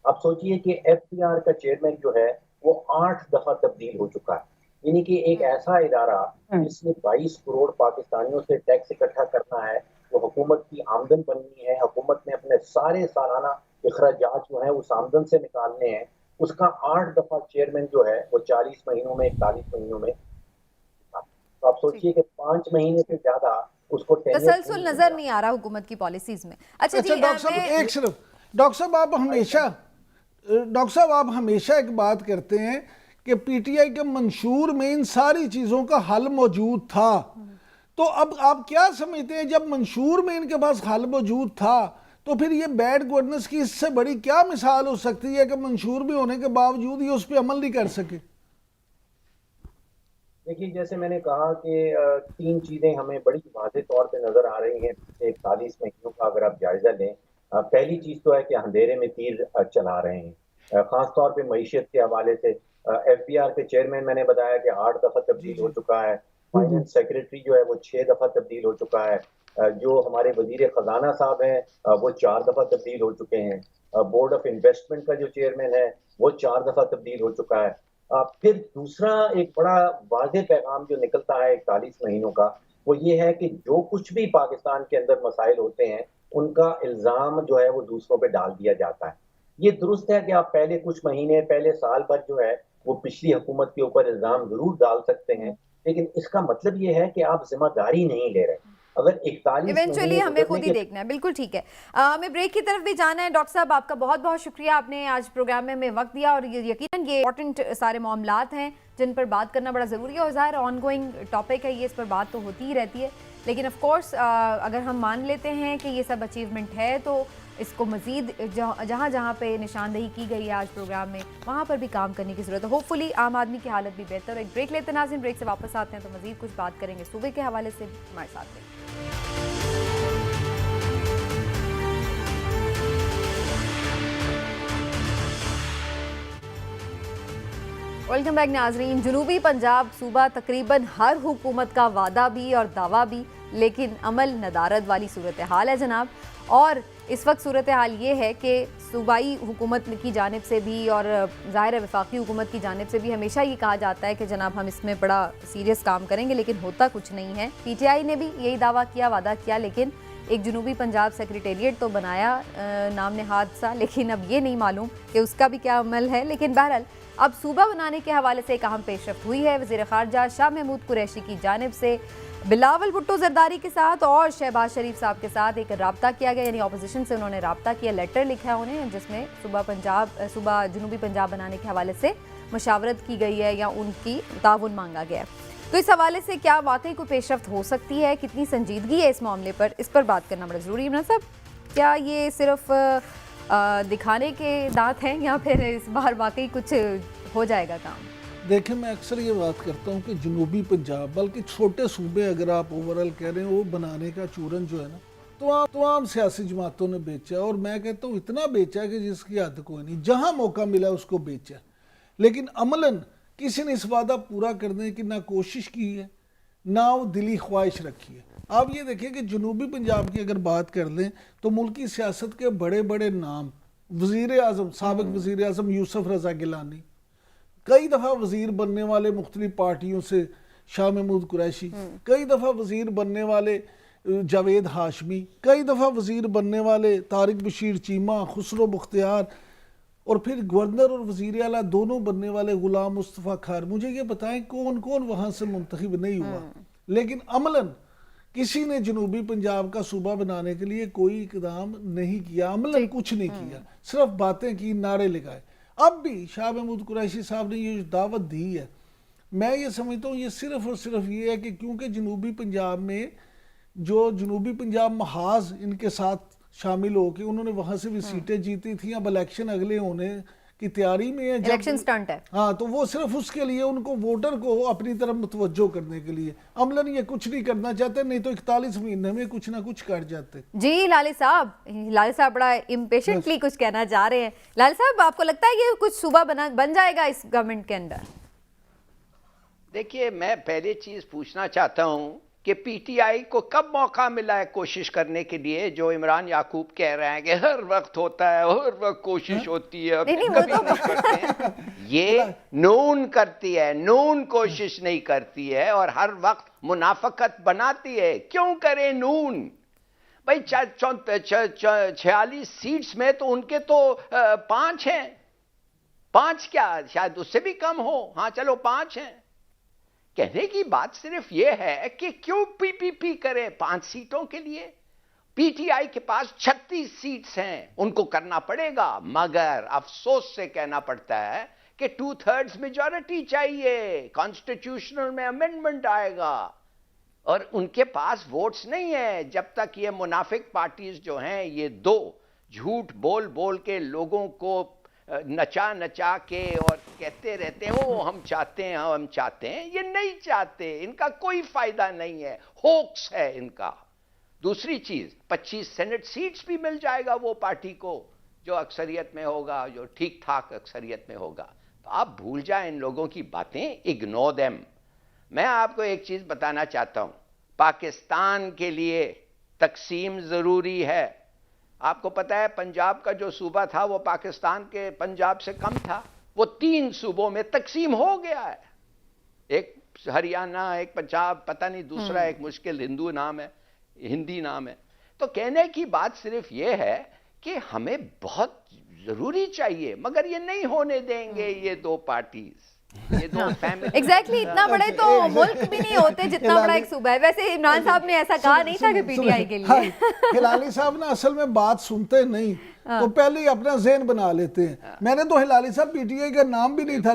आप सोचिए कि एफटीआर का चेयरमैन जो है वो 8 दफ़ा तब्दील हो चुका है। यानी कि एक ऐसा इदारा जिसने 22 करोड़ पाकिस्तानियों से टैक्स इकट्ठा करना है, वो हुकूमत की आमदन बननी है, हुकूमत ने अपने सारे सालाना अखराजात जो हैं उस आमदन से निकालने हैं, उसका 8 दफ़ा चेयरमैन जो है वो 40 महीनों में 41 महीनों में, तो आप ठीक। सोचिए कि 5 महीने से ज़्यादा उसको टेन्योर तसलसल नहीं नजर मिला। नहीं आ रहा हुकूमत की पॉलिसीज में। अच्छा अच्छा जी, डॉक्टर साहब मैं एक सिर्फ, डॉक्टर साहब आप हमेशा एक बात करते हैं कि पीटीआई के मंशूर में इन सारी चीजों का हल मौजूद था, तो अब आप क्या समझते हैं जब मंशूर में इनके पास हल मौजूद था तो फिर ये बैड गवर्नेंस की इससे बड़ी क्या मिसाल हो सकती है कि मंशूर भी होने के बावजूद ये उस पर अमल नहीं कर सके? देखिए, जैसे मैंने कहा कि 3 चीज़ें हमें बड़ी वाज़ेह तौर पे नज़र आ रही हैं पिछले 41 महीनों का अगर आप जायज़ा लें। पहली चीज़ तो है कि अंधेरे में तीर चला रहे हैं। ख़ास तौर पे मईशत के हवाले से एफबीआर के चेयरमैन मैंने बताया कि 8 दफ़ा जी तब्दील हो जी। चुका है। फाइनेंस सेक्रेटरी जो है वो 6 दफ़ा तब्दील हो चुका है। जो हमारे वज़ीर ख़ज़ाना साहब हैं वो 4 दफ़ा तब्दील हो चुके हैं। बोर्ड ऑफ इन्वेस्टमेंट का जो चेयरमैन है वो 4 दफ़ा तब्दील हो चुका है। फिर दूसरा एक बड़ा वाज़ेह पैगाम जो निकलता है 41 महीनों का, वो ये है कि जो कुछ भी पाकिस्तान के अंदर मसाइल होते हैं, उनका इल्ज़ाम जो है वो दूसरों पे डाल दिया जाता है। ये दुरुस्त है कि आप पहले कुछ महीने, पहले साल भर जो है, वो पिछली हुकूमत के ऊपर इल्ज़ाम ज़रूर डाल सकते हैं, लेकिन इसका मतलब ये है कि आप ज़िम्मेदारी नहीं ले रहे। अगर 41 इवेंचुअली महीने हमें गुज़रने खुद ही के देखना है, बिल्कुल ठीक है। हमें ब्रेक की तरफ भी जाना है। डॉक्टर साहब, आपका बहुत बहुत शुक्रिया, आपने आज प्रोग्राम में हमें वक्त दिया, और ये यकीनन ये इंपॉर्टेंट सारे मामलात हैं जिन पर बात करना बड़ा ज़रूरी है, और ज़ाहिर ऑन गोइंग टॉपिक है ये, इस पर बात तो होती ही रहती है। लेकिन ऑफ कोर्स अगर हम मान लेते हैं कि ये सब अचीवमेंट है, तो इसको मज़ीद जहाँ जहाँ पे निशानदेही की गई है आज प्रोग्राम में, वहाँ पर भी काम करने की ज़रूरत है। होपफुली आम आदमी की हालत भी बेहतर हो। एक ब्रेक लेते नाज़रीन, ब्रेक से वापस आते हैं तो मज़ीद कुछ बात करेंगे सूबे के हवाले से। हमारे साथ रहिए। वेलकम बैक नाजरीन। जनूबी पंजाब सूबा तकरीबन हर हुकूमत का वादा भी और दावा भी, लेकिन अमल नदारत वाली सूरत हाल है जनाब। और इस वक्त सूरत हाल ये है कि सूबाई हुकूमत की जानिब से भी और ज़ाहिर वफाकी हुकूमत की जानिब से भी हमेशा ये कहा जाता है कि जनाब हम इसमें बड़ा सीरियस काम करेंगे, लेकिन होता कुछ नहीं है। पीटीआई ने भी यही दावा किया, वादा किया, लेकिन एक जनूबी पंजाब सेक्रेटेरिएट तो बनाया नाम नेहाद सा, लेकिन अब ये नहीं मालूम कि उसका भी क्या अमल है। लेकिन बहरहाल अब सूबा बनाने के हवाले से एक अहम पेशरफ्त हुई है। वज़ीर ख़ारजा शाह महमूद कुरैशी की जानिब से बिलावल भुट्टो जरदारी के साथ और शहबाज शरीफ साहब के साथ एक रब्ता किया गया, यानी अपोजिशन से उन्होंने रब्ता किया, लेटर लिखा है उन्हें, जिसमें सूबा जनूबी पंजाब बनाने के हवाले से मशावरत की गई है या उनकी ताउन मांगा गया है। तो इस हवाले से क्या वाकई कोई पेशरफ्त हो सकती है, कितनी संजीदगी है इस मामले पर, इस पर बात करना बड़ा ज़रूरी है ना साहब। क्या ये सिर्फ दिखाने के दांत हैं या फिर इस बार वाकई कुछ हो जाएगा काम? देखें, मैं अक्सर ये बात करता हूँ कि जनूबी पंजाब, बल्कि छोटे सूबे अगर आप ओवरऑल कह रहे हैं, वो बनाने का चूरन जो है ना, तो तमाम सियासी जमातों ने बेचा, और मैं कहता हूँ इतना बेचा कि जिसकी हद कोई नहीं, जहाँ मौका मिला उसको बेचा। लेकिन अमलन किसी ने इस वादा पूरा करने की ना कोशिश की है, ना वो दिली ख्वाहिश रखी है। आप ये देखिए कि जनूबी पंजाब की अगर बात कर लें तो मुल्की सियासत के बड़े बड़े नाम, वज़ीर आज़म, साबिक वज़ीर आज़म यूसुफ रज़ा गिलानी, कई दफ़ा वज़ीर बनने वाले मुख्तलिफ पार्टियों से शाह महमूद कुरैशी, कई दफ़ा वज़ीर बनने वाले जावेद हाशमी, कई दफ़ा वज़ीर बनने वाले तारिक बशीर चीमा, खुसरो मुख्तियार, और फिर गवर्नर और वज़ीर आला दोनों बनने वाले गुलाम मुस्तफ़ा खार। मुझे ये बताएं कौन कौन वहाँ से मुंतखब नहीं हुआ। लेकिन अमलन किसी ने जनूबी पंजाब का सूबा बनाने के लिए कोई इकदाम नहीं किया, अमलन कुछ नहीं किया, सिर्फ बातें की, नारे लगाए। अब भी शाह महमूद कुरैशी साहब ने ये दावत दी है, मैं ये समझता हूँ ये सिर्फ और सिर्फ ये है कि क्योंकि जनूबी पंजाब में जो जनूबी पंजाब महाज इनके साथ शामिल होकर उन्होंने वहाँ से भी सीटें जीती थी, अब इलेक्शन अगले होने की तैयारी में है, इलेक्शन स्टंट है। हाँ, तो वो सिर्फ उसके लिए, उनको वोटर को अपनी तरफ मुतवज्जो करने के लिए, अमलन ये कुछ नहीं करना चाहते, नहीं तो 41 महीने में कुछ ना कुछ कर जाते। जी लाले साहब बड़ा इम्पेशेंटली कुछ कहना चाह रहे हैं। लाले साहब, आपको लगता है ये कुछ सूबा बन जाएगा इस गवर्नमेंट के अंदर? देखिए, मैं पहले चीज पूछना चाहता हूं कि पीटीआई को कब मौका मिला है कोशिश करने के लिए, जो इमरान याकूब कह रहे हैं कि हर वक्त होता है, हर वक्त कोशिश होती है, नहीं, कभी नहीं करते हैं। ये नून करती है, नून कोशिश नहीं करती है, और हर वक्त मुनाफकत बनाती है। क्यों करे नून? भाई 46 सीट्स में तो उनके तो 5 हैं, 5 क्या शायद उससे भी कम हो, हाँ चलो 5 हैं। कहने की बात सिर्फ यह है कि क्यों पीपीपी करें 5 सीटों के लिए। पीटीआई के पास 36 सीट्स हैं, उनको करना पड़ेगा, मगर अफसोस से कहना पड़ता है कि 2/3 मेजॉरिटी चाहिए, कॉन्स्टिट्यूशनल में अमेंडमेंट आएगा और उनके पास वोट्स नहीं है। जब तक ये मुनाफिक पार्टीज जो हैं, ये 2 झूठ बोल बोल के लोगों को नचा नचा के और कहते रहते हैं वो हम चाहते हैं, हम चाहते हैं, ये नहीं चाहते, इनका कोई फायदा नहीं है, होक्स है इनका। दूसरी चीज 25 सेनेट सीट्स भी मिल जाएगा वो पार्टी को जो अक्सरियत में होगा, जो ठीक ठाक अक्सरियत में होगा। तो आप भूल जाएं इन लोगों की बातें, इग्नोर देम। मैं आपको एक चीज बताना चाहता हूं, पाकिस्तान के लिए तकसीम जरूरी है। आपको पता है पंजाब का जो सूबा था वो पाकिस्तान के पंजाब से कम था, वो 3 सूबों में तकसीम हो गया है, एक हरियाणा, एक पंजाब, पता नहीं दूसरा एक मुश्किल हिंदी नाम है। तो कहने की बात सिर्फ ये है कि हमें बहुत जरूरी चाहिए, मगर ये नहीं होने देंगे ये 2 पार्टीज, ये 2 फैमिली। एग्जैक्टली इतना बड़े तो मुल्क भी नहीं होते जितना बड़ा एक सूबा है। वैसे इमरान साहब ने ऐसा कहा नहीं था कि पीटीआई के लिए। हिलाली साहब ना असल में बात सुनते नहीं, तो पहले ही अपना ज़हन बना लेते हैं। मैंने तो हिलाली साहब पीटीआई का नाम भी नहीं था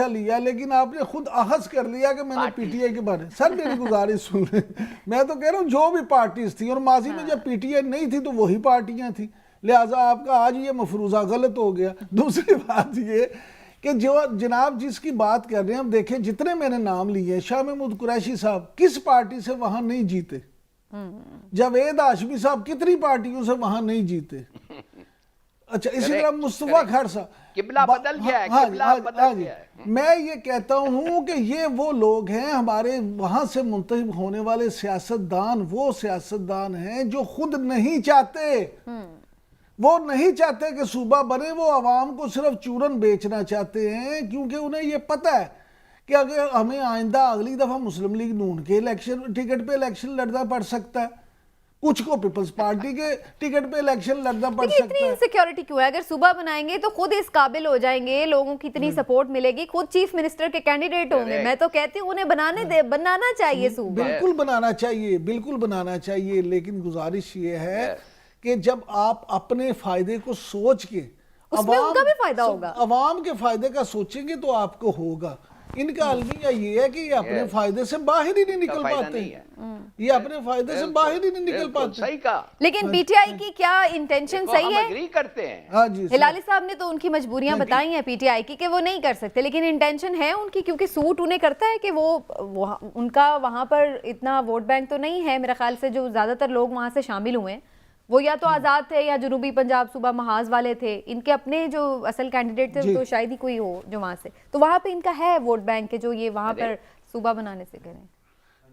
लिया, लेकिन आपने खुद अहस कर लिया कि मैंने पीटीआई के बारे में। सर मेरी गुजारिश सुन रहे, मैं तो कह रहा हूँ जो भी पार्टीज थी, और माजी में जब पीटीआई नहीं थी तो वही पार्टियां थी, लिहाजा आपका आज ये मफरूजा गलत हो गया। दूसरी बात ये कि जो जनाब जिसकी बात कर रहे हैं, हम देखें जितने मैंने नाम लिए, शाह महमूद कुरैशी साहब किस पार्टी से वहां नहीं जीते, जावेद हाशमी साहब कितनी पार्टियों से वहां नहीं जीते। अच्छा, इसी तरह मुस्तफा खैर साहब, किबला बदल गया है, किबला बदल गया है। मैं ये कहता हूं कि ये वो लोग हैं, हमारे वहां से मुंतखब होने वाले सियासतदान, वो सियासतदान हैं जो खुद नहीं चाहते, वो नहीं चाहते कि सूबा बने, वो आवाम को सिर्फ चूरन बेचना चाहते हैं, क्योंकि उन्हें ये पता है कि अगर हमें आइंदा अगली दफा मुस्लिम लीग नून के इलेक्शन टिकट पे इलेक्शन लड़ना पड़ सकता है, कुछ को पीपल्स पार्टी के टिकट पे इलेक्शन लड़ना पड़ सकता है। इतनी इनसिक्योरिटी क्यों है? अगर सूबा बनाएंगे तो खुद इस काबिल हो जाएंगे, लोगों की इतनी सपोर्ट मिलेगी, खुद चीफ मिनिस्टर के कैंडिडेट होंगे। मैं तो कहती हूँ उन्हें बनाना चाहिए सूबा। बिल्कुल बनाना चाहिए, बिल्कुल बनाना चाहिए, लेकिन गुजारिश ये है कि जब आप अपने फायदे को सोच के उसमें उनका भी फायदा होगा, अवाम के फायदे का सोचेंगे तो आपको होगा। इनका अलमिया ये है कि ये अपने फायदे से बाहर ही नहीं निकल पाते, ये अपने फायदे से बाहर ही नहीं निकल पाते। सही कहा। लेकिन पीटीआई की क्या इंटेंशन सही है? एग्री करते हैं। हाँ जी, हिलाली साहब ने तो उनकी मजबूरियां बताई हैं पीटीआई की कि वो नहीं कर सकते, लेकिन इंटेंशन है उनकी, क्योंकि सूट उन्हें करता है कि वो उनका वहां पर इतना वोट बैंक तो नहीं है। मेरा ख्याल से जो ज्यादातर लोग वहां से शामिल हुए वो या तो आज़ाद थे या जनूबी पंजाब सूबा महाज वाले थे। इनके अपने जो असल कैंडिडेट थे तो शायद ही कोई हो जो वहां से, तो वहां पे इनका है वोट बैंक के जो ये वहां पर सूबा बनाने से करें।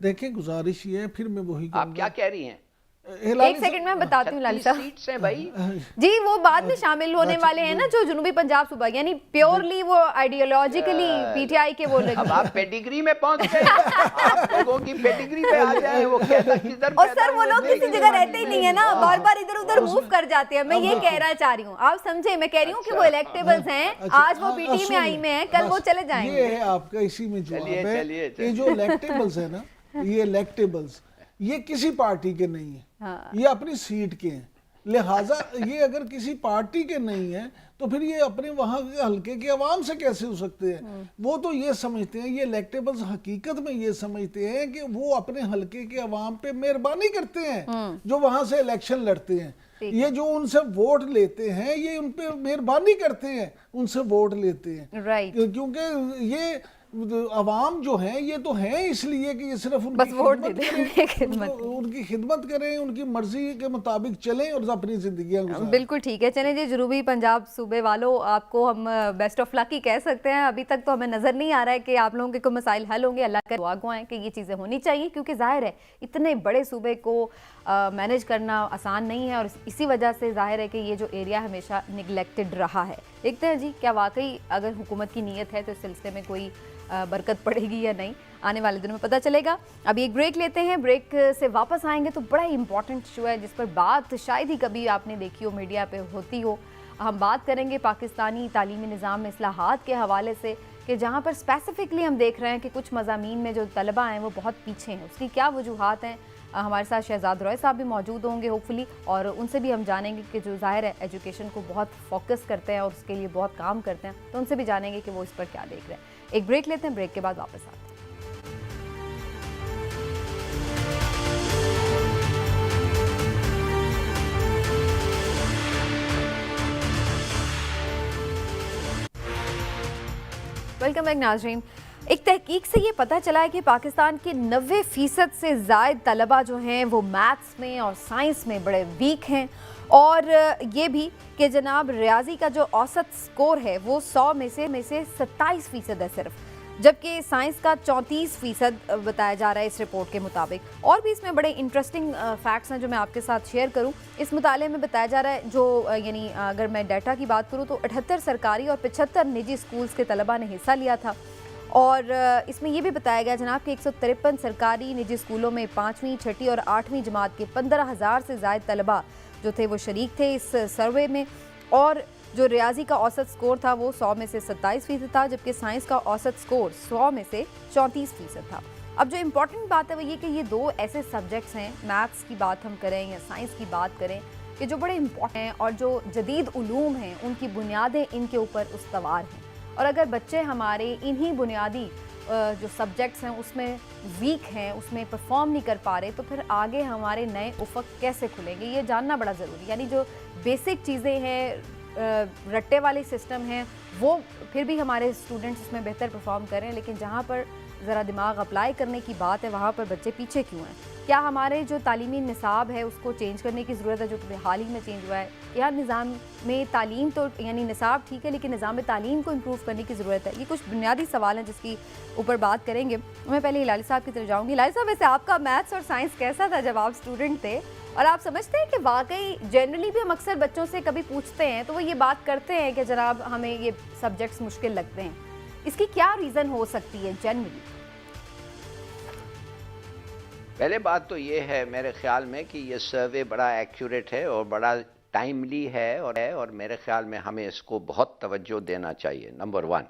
देखिए गुजारिश ये है, फिर मैं वही आप क्या कह रही हैं? एक सेकंड में बताती हूँ लाली साहब। सीट्स हैं भाई जी, वो बाद में शामिल होने वाले हैं ना जो जनूबी पंजाब सूबा, यानी प्योरली वो आइडियोलॉजिकली पीटीआई के वो लगे। अब आप पेडिग्री में पहुंच गए, आप लोगों की पेडिग्री पे आ जाए, वो कहता किधर। और सर वो लोग किसी जगह रहते ही नहीं है ना, बार बार इधर उधर मूव कर जाते हैं। मैं ये कहना चाह रही हूँ, आप समझे, मैं कह रही हूँ कि वो इलेक्टेबल्स हैं, आज वो पीटी में आई में है, कल वो चले जाएंगे। ये है आपका इसी में जवाब है कि जो इलेक्टेबल्स है ना, ये इलेक्टेबल्स ये किसी पार्टी के नहीं है, हाँ। ये अपनी सीट के हैं, लिहाजा ये अगर किसी पार्टी के नहीं है तो फिर ये अपने वहां के हल्के के अवाम से कैसे हो सकते हैं? वो तो ये समझते हैं, ये इलेक्टेबल्स हकीकत में ये समझते हैं कि वो अपने हल्के के अवाम पे मेहरबानी करते हैं जो वहां से इलेक्शन लड़ते हैं। ये जो उनसे वोट लेते हैं ये उन पे मेहरबानी करते हैं, उनसे वोट लेते हैं, क्योंकि ये अवाम जो है ये तो है इसलिए कि ये सिर्फ उनकी खिदमत करें, उनकी मर्जी के मुताबिक चलें और अपनी जिंदगियां गुजारें। बिल्कुल ठीक है। चलें जी, जनूबी पंजाब सूबे वालों, आपको हम बेस्ट ऑफ लक ही कह सकते हैं। अभी तक तो हमें नज़र नहीं आ रहा है कि आप लोगों के कोई मसाइल हल होंगे। अल्लाह का दुआ है कि ये चीज़ें होनी चाहिए, क्योंकि जाहिर है इतने बड़े सूबे को मैनेज करना आसान नहीं है, और इसी वजह से जाहिर है कि ये जो एरिया हमेशा निगलेक्टेड रहा है। देखते हैं जी क्या वाकई अगर हुकूमत की नीयत है तो इस सिलसिले में कोई बरकत पड़ेगी या नहीं। आने वाले दिनों में पता चलेगा। अभी एक ब्रेक लेते हैं, ब्रेक से वापस आएंगे तो बड़ा ही इंपॉर्टेंट इशू है जिस पर बात शायद ही कभी आपने देखी हो, मीडिया पे होती हो। हम बात करेंगे पाकिस्तानी तालीमी निज़ाम में इस्लाहात के हवाले से कि जहाँ पर स्पेसिफिकली हम देख रहे हैं कि कुछ मज़ामीन में जो तलबा हैं वो बहुत पीछे हैं, उसकी क्या वजूहात हैं। हमारे साथ शहजाद रॉय साहब भी मौजूद होंगे होपफुली, और उनसे भी हम जानेंगे कि जो ज़ाहिर है एजुकेशन को बहुत फोकस करते हैं और उसके लिए बहुत काम करते हैं, तो उनसे भी जानेंगे कि वो इस पर क्या देख रहे हैं। एक ब्रेक लेते हैं, ब्रेक के बाद वापस आते हैं। वेलकम बैक नाज़रीन। एक तहकीक से ये पता चला है कि पाकिस्तान के 90% से ज़ायद तलबा जो हैं वो मैथ्स में और साइंस में बड़े वीक हैं, और ये भी कि जनाब रियाजी का जो औसत स्कोर है वो 100 में से 27% है सिर्फ, जबकि साइंस का 34% बताया जा रहा है इस रिपोर्ट के मुताबिक। और भी इसमें बड़े इंटरेस्टिंग फैक्ट्स हैं जो मैं आपके साथ शेयर करूं। इस मुताले में बताया जा रहा है जो यानी अगर मैं डाटा की बात करूं तो 78 सरकारी और 75 निजी स्कूल्स के तलबा ने हिस्सा लिया था, और इसमें यह भी बताया गया जनाब कि 153 सरकारी निजी स्कूलों में 5वीं, 6ठी और 8वीं जमात के 15,000 से ज़ायद तलबा जो थे वो शरीक थे इस सर्वे में, और जो रियाजी का औसत स्कोर था वो 100 में से 27% था, जबकि साइंस का औसत स्कोर 100 में से 34% था। अब जो इम्पॉर्टेंट बात है वो ये कि ये दो ऐसे सब्जेक्ट्स हैं, मैथ्स की बात हम करें या साइंस की बात करें, कि जो बड़े इम्पॉर्टेंट हैं और जो जदीद उलूम हैं उनकी बुनियादें इनके ऊपर उस्तवार हैं। और अगर बच्चे हमारे इन्हीं बुनियादी जो सब्जेक्ट्स हैं उसमें वीक हैं, उसमें परफॉर्म नहीं कर पा रहे, तो फिर आगे हमारे नए उफ़क़ कैसे खुलेंगे, ये जानना बड़ा ज़रूरी है। यानी जो बेसिक चीज़ें हैं, रट्टे वाली सिस्टम है, वो फिर भी हमारे स्टूडेंट्स उसमें बेहतर परफॉर्म करें, लेकिन जहाँ पर ज़रा दिमाग अप्लाई करने की बात है वहाँ पर बच्चे पीछे क्यों हैं? क्या हमारे जो तालीमी निसाब है उसको चेंज करने की ज़रूरत है, जो हाल ही में चेंज हुआ है? या निज़ाम में तालीम तो यानी निसाब ठीक है, लेकिन निज़ाम में तालीम को इम्प्रूव करने की ज़रूरत है? ये कुछ बुनियादी सवाल हैं जिसकी ऊपर बात करेंगे। मैं पहले हिलाली साहब की तरफ जाऊँगी। हिलाली साहब, वैसे आपका मैथ्स और साइंस कैसा था जब आप स्टूडेंट थे? और आप समझते हैं कि वाकई जनरली भी हम अक्सर बच्चों से कभी पूछते हैं तो वो ये बात करते हैं कि जनाब हमें ये सब्जेक्ट्स मुश्किल लगते हैं, इसकी क्या रीज़न हो सकती है जनरली? पहले बात तो ये है मेरे ख्याल में कि ये सर्वे बड़ा एक्यूरेट है और बड़ा टाइमली है, और मेरे ख्याल में हमें इसको बहुत तवज्जो देना चाहिए, नंबर 1।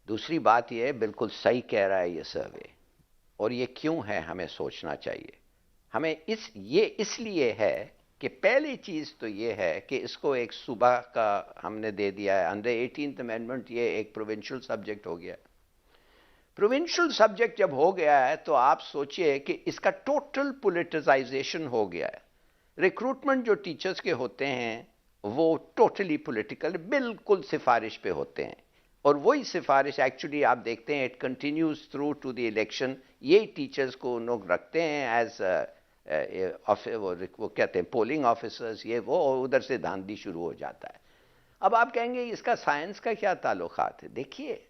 दूसरी बात ये बिल्कुल सही कह रहा है ये सर्वे, और ये क्यों है हमें सोचना चाहिए। हमें इसलिए है कि पहली चीज़ तो ये है कि इसको एक सूबा का हमने दे दिया है, अंडर 18th अमेंडमेंट ये एक प्रोविंशियल सब्जेक्ट हो गया। प्रोविंशियल सब्जेक्ट जब हो गया है तो आप सोचिए कि इसका टोटल पॉलिटिसाइजेशन हो गया है। रिक्रूटमेंट जो टीचर्स के होते हैं वो टोटली पॉलिटिकल, बिल्कुल सिफारिश पे होते हैं, और वही सिफारिश एक्चुअली आप देखते हैं it continues through to the election. यही टीचर्स को उन लोग रखते हैं एज वो कहते हैं पोलिंग ऑफिसर्स, ये वो, और उधर से धांधली शुरू हो जाता है। अब आप कहेंगे इसका साइंस का क्या ताल्लुकात है? देखिए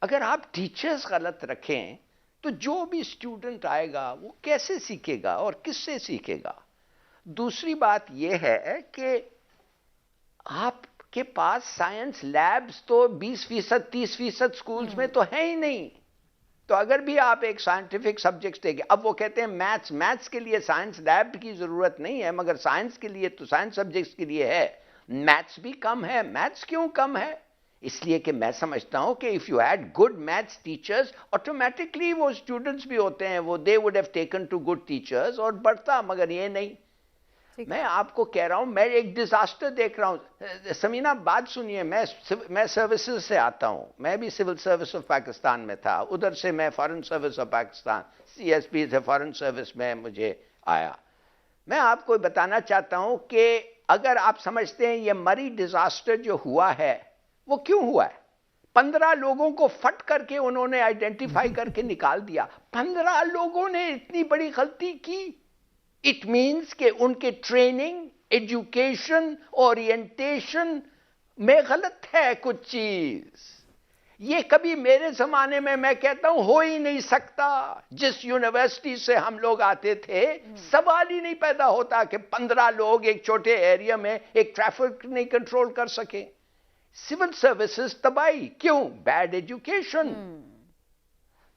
अगर आप टीचर्स गलत रखें तो जो भी स्टूडेंट आएगा वो कैसे सीखेगा और किससे सीखेगा? दूसरी बात यह है कि आपके पास साइंस लैब्स तो 20%, 30% स्कूल्स में तो है ही नहीं। तो अगर भी आप एक साइंटिफिक सब्जेक्ट देंगे, अब वो कहते हैं मैथ्स के लिए साइंस लैब की जरूरत नहीं है, मगर साइंस के लिए तो साइंस सब्जेक्ट्स के लिए है। मैथ्स भी कम है। मैथ्स क्यों कम है? इसलिए कि मैं समझता हूं कि if you had good maths teachers, automatically वो स्टूडेंट्स भी होते हैं वो they would have taken to good teachers और बढ़ता, मगर ये नहीं। मैं आपको कह रहा हूं, मैं एक डिजास्टर देख रहा हूं। समीना, बात सुनिए, मैं सर्विसेज से आता हूं, मैं भी सिविल सर्विस ऑफ पाकिस्तान में था, उधर से मैं foreign service of Pakistan CSP से फॉरेन सर्विस में मुझे आया। मैं आपको बताना चाहता हूं कि अगर आप समझते हैं ये मरी डिजास्टर जो हुआ है वो क्यों हुआ है, 15 लोगों को फट करके उन्होंने आइडेंटिफाई करके निकाल दिया। 15 लोगों ने इतनी बड़ी गलती की। इट मीन्स कि उनके ट्रेनिंग, एजुकेशन, ओरिएंटेशन में गलत है कुछ चीज। ये कभी मेरे जमाने में मैं कहता हूं हो ही नहीं सकता। जिस यूनिवर्सिटी से हम लोग आते थे सवाल ही नहीं पैदा होता कि 15 लोग एक छोटे एरिया में एक ट्रैफिक नहीं कंट्रोल कर सके। सिविल सर्विसेज तबाही क्यों? Bad education.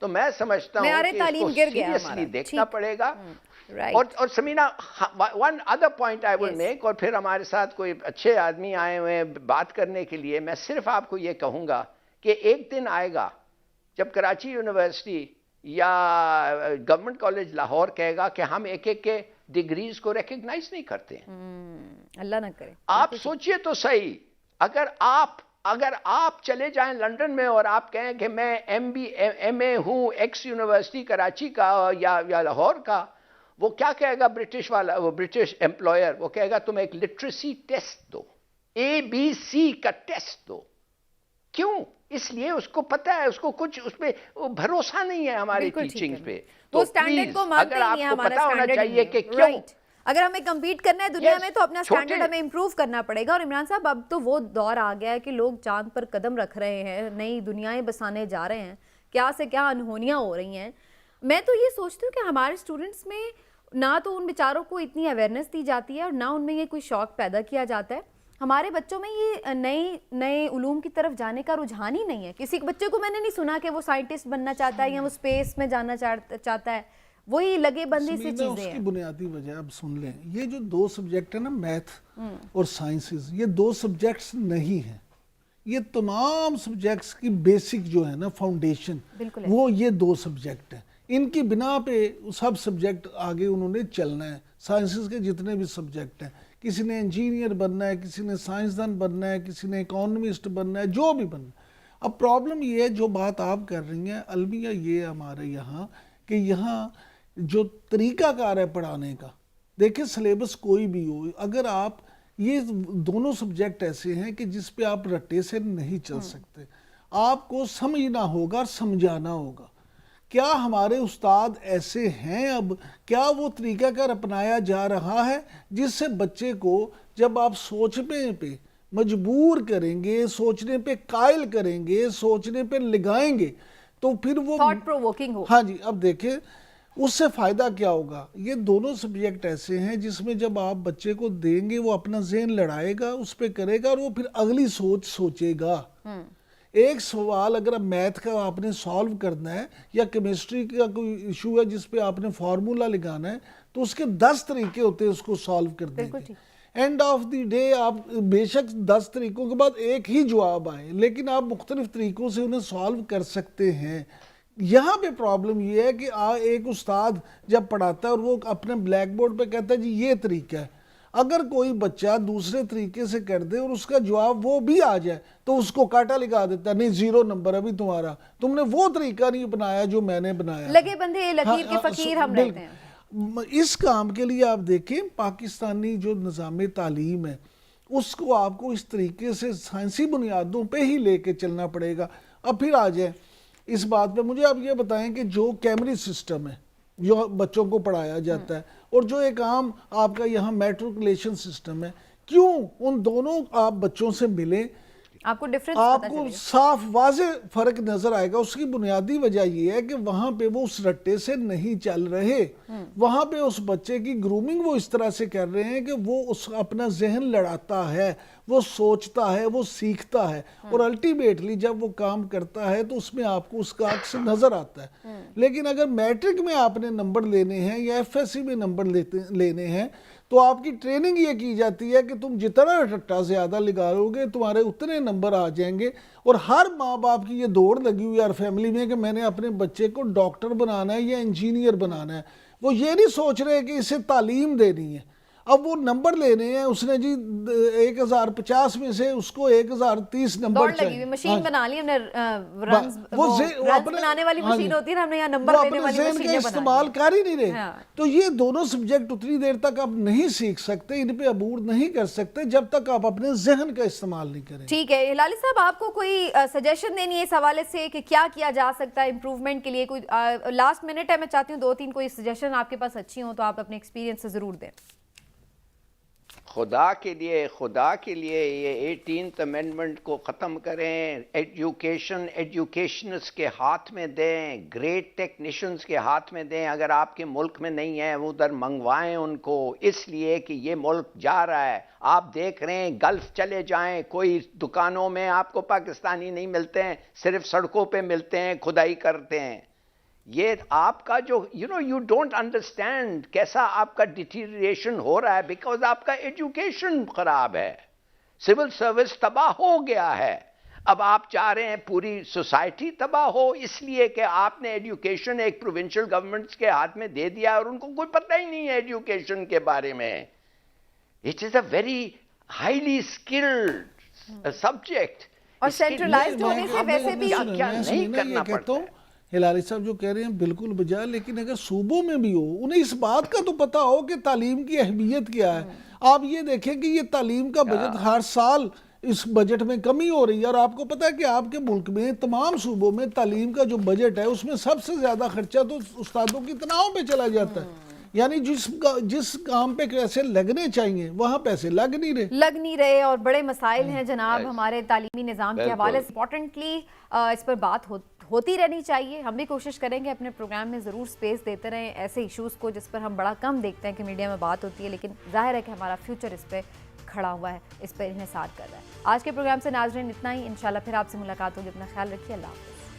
तो मैं समझता मैं हूं अरे कि तालीम इसको गिर गया सीरियसली हमारा, देखना ठीक। पड़ेगा। राइट। और Samina, one other point I will Yes. Make, और फिर हमारे साथ कोई अच्छे आदमी आए हुए हैं बात करने के लिए। मैं सिर्फ आपको ये कहूंगा कि एक दिन आएगा जब कराची यूनिवर्सिटी या गवर्नमेंट कॉलेज लाहौर कहेगा कि हम एक एक के डिग्रीज को रिकग्नाइज नहीं करते हैं। अल्लाह ना करे। आप सोचिए तो सही, अगर आप चले जाएं लंदन में और आप कहें कि मैं MA हूं एक्स यूनिवर्सिटी कराची का या लाहौर का, वो क्या कहेगा ब्रिटिश वाला, वो ब्रिटिश एम्प्लॉयर, वो कहेगा तुम एक लिटरेसी टेस्ट दो, ABC का टेस्ट दो। क्यों? इसलिए उसको पता है, उसको कुछ उसमें भरोसा नहीं है हमारी बिल्कुल ठीक टीचिंग्स है। पे। वो तो स्टैंडर्ड प्लीज, को मानते अगर ही नहीं है, आपको हमारा पता होना स्टैंडर्ड चाहिए कि क्यों, राइट। अगर हमें compete करना है दुनिया Yes, में तो अपना स्टैंडर्ड छोटे- हमें इंप्रूव करना पड़ेगा। और इमरान साहब, अब तो वो दौर आ गया है कि लोग चांद पर कदम रख रहे हैं, नई दुनियाएं बसाने जा रहे हैं, क्या से क्या अनहोनियां हो रही हैं। मैं तो ये सोचती हूँ कि हमारे स्टूडेंट्स में ना तो उन बेचारों को इतनी अवेयरनेस दी जाती है और ना उनमें ये कोई शौक पैदा किया जाता है। हमारे बच्चों में ये नए नए उलूम की तरफ जाने का रुझान ही नहीं है। किसी बच्चे को मैंने नहीं सुना कि वो साइंटिस्ट बनना चाहता है या वो स्पेस में जाना चाहता है। वही लगे बंदी सी समीना, चीजें उसकी हैं। बुनियादी वजह अब सुन लें, ये जो दो सब्जेक्ट है ना, मैथ और साइंसेस, ये दो सब्जेक्ट्स नहीं हैं। ये तमाम सब्जेक्ट्स की बेसिक जो है ना, फाउंडेशन, बिल्कुल है। वो ये दो सब्जेक्ट हैं। इनकी बिना पे सब सब्जेक्ट आगे उन्होंने चलना है। साइंसेस के जितने भी सब्जेक्ट हैं, किसी ने इंजीनियर बनना है, किसी ने साइंसदान बनना है, किसी ने इकोनॉमिस्ट बनना है, जो भी बनना है। अब प्रॉब्लम ये है, जो बात आप कर रही हैं अलमिया, ये हमारे यहाँ कि यहाँ जो तरीकाकार है पढ़ाने का, देखिए सिलेबस कोई भी हो, अगर आप ये दोनों सब्जेक्ट ऐसे हैं कि जिस पे आप रट्टे से नहीं चल सकते, आपको समझना होगा और समझाना होगा। क्या हमारे उस्ताद ऐसे हैं अब, क्या वो तरीकाकार अपनाया जा रहा है जिससे बच्चे को जब आप सोचने पे मजबूर करेंगे, सोचने पे कायल करेंगे, सोचने पे लगाएंगे, तो फिर वो थॉट प्रोवोकिंग हो। हाँ जी। अब देखिए उससे फायदा क्या होगा। ये दोनों सब्जेक्ट ऐसे हैं जिसमें जब आप बच्चे को देंगे, वो अपना ज़हन लड़ाएगा, उस पर करेगा और वो फिर अगली सोच सोचेगा। एक सवाल अगर अब मैथ का आपने सॉल्व करना है या केमिस्ट्री का कोई इशू है जिस पे आपने फार्मूला लगाना है, तो उसके 10 तरीके होते हैं उसको सॉल्व करने के। एंड ऑफ द डे आप बेशक 10 तरीकों के बाद एक ही जवाब आए, लेकिन आप मुख्तलिफ तरीकों से उन्हें सॉल्व कर सकते हैं। यहाँ पे प्रॉब्लम ये है कि एक उस्ताद जब पढ़ाता है और वो अपने ब्लैक बोर्ड पे कहता है जी ये तरीका है, अगर कोई बच्चा दूसरे तरीके से कर दे और उसका जवाब वो भी आ जाए तो उसको कांटा लगा देता है, नहीं 0 नंबर अभी तुम्हारा, तुमने वो तरीका नहीं बनाया जो मैंने बनाया। लगे बंधे लकीर के फकीर हम रहते हैं। इस काम के लिए आप देखें पाकिस्तानी जो निज़ाम तालीम है उसको आपको इस तरीके से साइंसी बुनियादों पे ही लेके चलना पड़ेगा। अब फिर आ जाए इस बात पे, मुझे आप ये बताएं कि जो कैमरी सिस्टम है जो बच्चों को पढ़ाया जाता है और जो एक आम आपका यहाँ मैट्रिकुलेशन सिस्टम है, क्यों उन दोनों आप बच्चों से मिलें, आपको डिफरेंस पता आपको चलेगा। साफ वाजे फर्क नजर आएगा। उसकी बुनियादी वजह यह है कि वहां पे वो उस रट्टे से नहीं चल रहे, वहां पे उस बच्चे की ग्रूमिंग वो इस तरह से कर रहे हैं कि वो उस अपना जहन लड़ाता है, वो सोचता है, वो सीखता है और अल्टीमेटली जब वो काम करता है तो उसमें आपको उसका अक्स नजर आता है। लेकिन अगर मैट्रिक में आपने नंबर लेने हैं या FSC में नंबर लेने हैं तो आपकी ट्रेनिंग ये की जाती है कि तुम जितना रट्टा ज़्यादा लगाओगे तुम्हारे उतने नंबर आ जाएंगे। और हर माँ बाप की ये दौड़ लगी हुई है हर फैमिली में कि मैंने अपने बच्चे को डॉक्टर बनाना है या इंजीनियर बनाना है। वो ये नहीं सोच रहे कि इसे तालीम देनी है, अब वो नंबर लेने हैं। उसने जी 1050 में से उसको 1030 नंबर चाहिए। मशीन बना ली हमने, रन्स बनाने वाली मशीन होती है ना, हमने यहाँ नंबर लेने वाली मशीन इस्तेमाल कर ही नहीं रहे। तो ये दोनों सब्जेक्ट उतनी देर तक आप नहीं सीख सकते, इन पे अबूर नहीं कर सकते जब तक आप अपने जहन का इस्तेमाल नहीं करें। ठीक है हिलाली साहब, आपको कोई सजेशन देनी है इस हवाले से कि क्या किया जा सकता है इम्प्रूवमेंट के लिए? कोई लास्ट मिनट है, मैं चाहती हूँ 2-3 कोई सजेशन आपके पास अच्छी हो तो आप अपने एक्सपीरियंस से जरूर दें। खुदा के लिए ये 18th अमेंडमेंट को ख़त्म करें, एजुकेशनिस्ट के हाथ में दें, ग्रेट टेक्नीशियंस के हाथ में दें। अगर आपके मुल्क में नहीं है वो उधर मंगवाएं उनको, इसलिए कि ये मुल्क जा रहा है। आप देख रहे हैं गल्फ चले जाएं, कोई दुकानों में आपको पाकिस्तानी नहीं मिलते हैं, सिर्फ सड़कों पे मिलते हैं, खुदाई करते हैं। ये आपका जो यू डोंट अंडरस्टैंड कैसा आपका डिटीरिएशन हो रहा है, बिकॉज आपका एजुकेशन खराब है, सिविल सर्विस तबाह हो गया है। अब आप चाह रहे हैं पूरी सोसाइटी तबाह हो, इसलिए कि आपने एजुकेशन एक प्रोविंशियल गवर्नमेंट्स के हाथ में दे दिया और उनको कोई पता ही नहीं है एजुकेशन के बारे में। It is a very highly skilled subject और सेंट्रलाइज्ड होने से वैसे भी क्या नहीं करना पड़ता है। हिलाली साहब जो कह रहे हैं बिल्कुल बजाय, लेकिन अगर सूबों में भी हो, उन्हें इस बात का तो पता हो कि तालीम की अहमियत क्या है। आप ये देखें कि ये तालीम का बजट हर साल इस बजट में कमी हो रही है, और आपको पता है कि आपके मुल्क में तमाम सूबों में तालीम का जो बजट है उसमें सबसे ज्यादा खर्चा तो उस्तादों की तनाव पे चला जाता है। यानी जिस काम पे पैसे लगने चाहिए वहाँ पैसे लग नहीं रहे और बड़े मसाइल हैं जनाब हमारे तालीमी निज़ाम के हवाले से। इम्पोर्टेंटली इस पर बात होती रहनी चाहिए। हम भी कोशिश करेंगे अपने प्रोग्राम में ज़रूर स्पेस देते रहें ऐसे इश्यूज़ को जिस पर हम बड़ा कम देखते हैं कि मीडिया में बात होती है, लेकिन जाहिर है कि हमारा फ्यूचर इस पर खड़ा हुआ है, इस पर इन्हिसार कर रहा है। आज के प्रोग्राम से नाज़रीन इतना ही। इंशाल्लाह फिर आपसे मुलाकात होगी। अपना ख्याल रखिए। अल्लाह हाफ़िज़।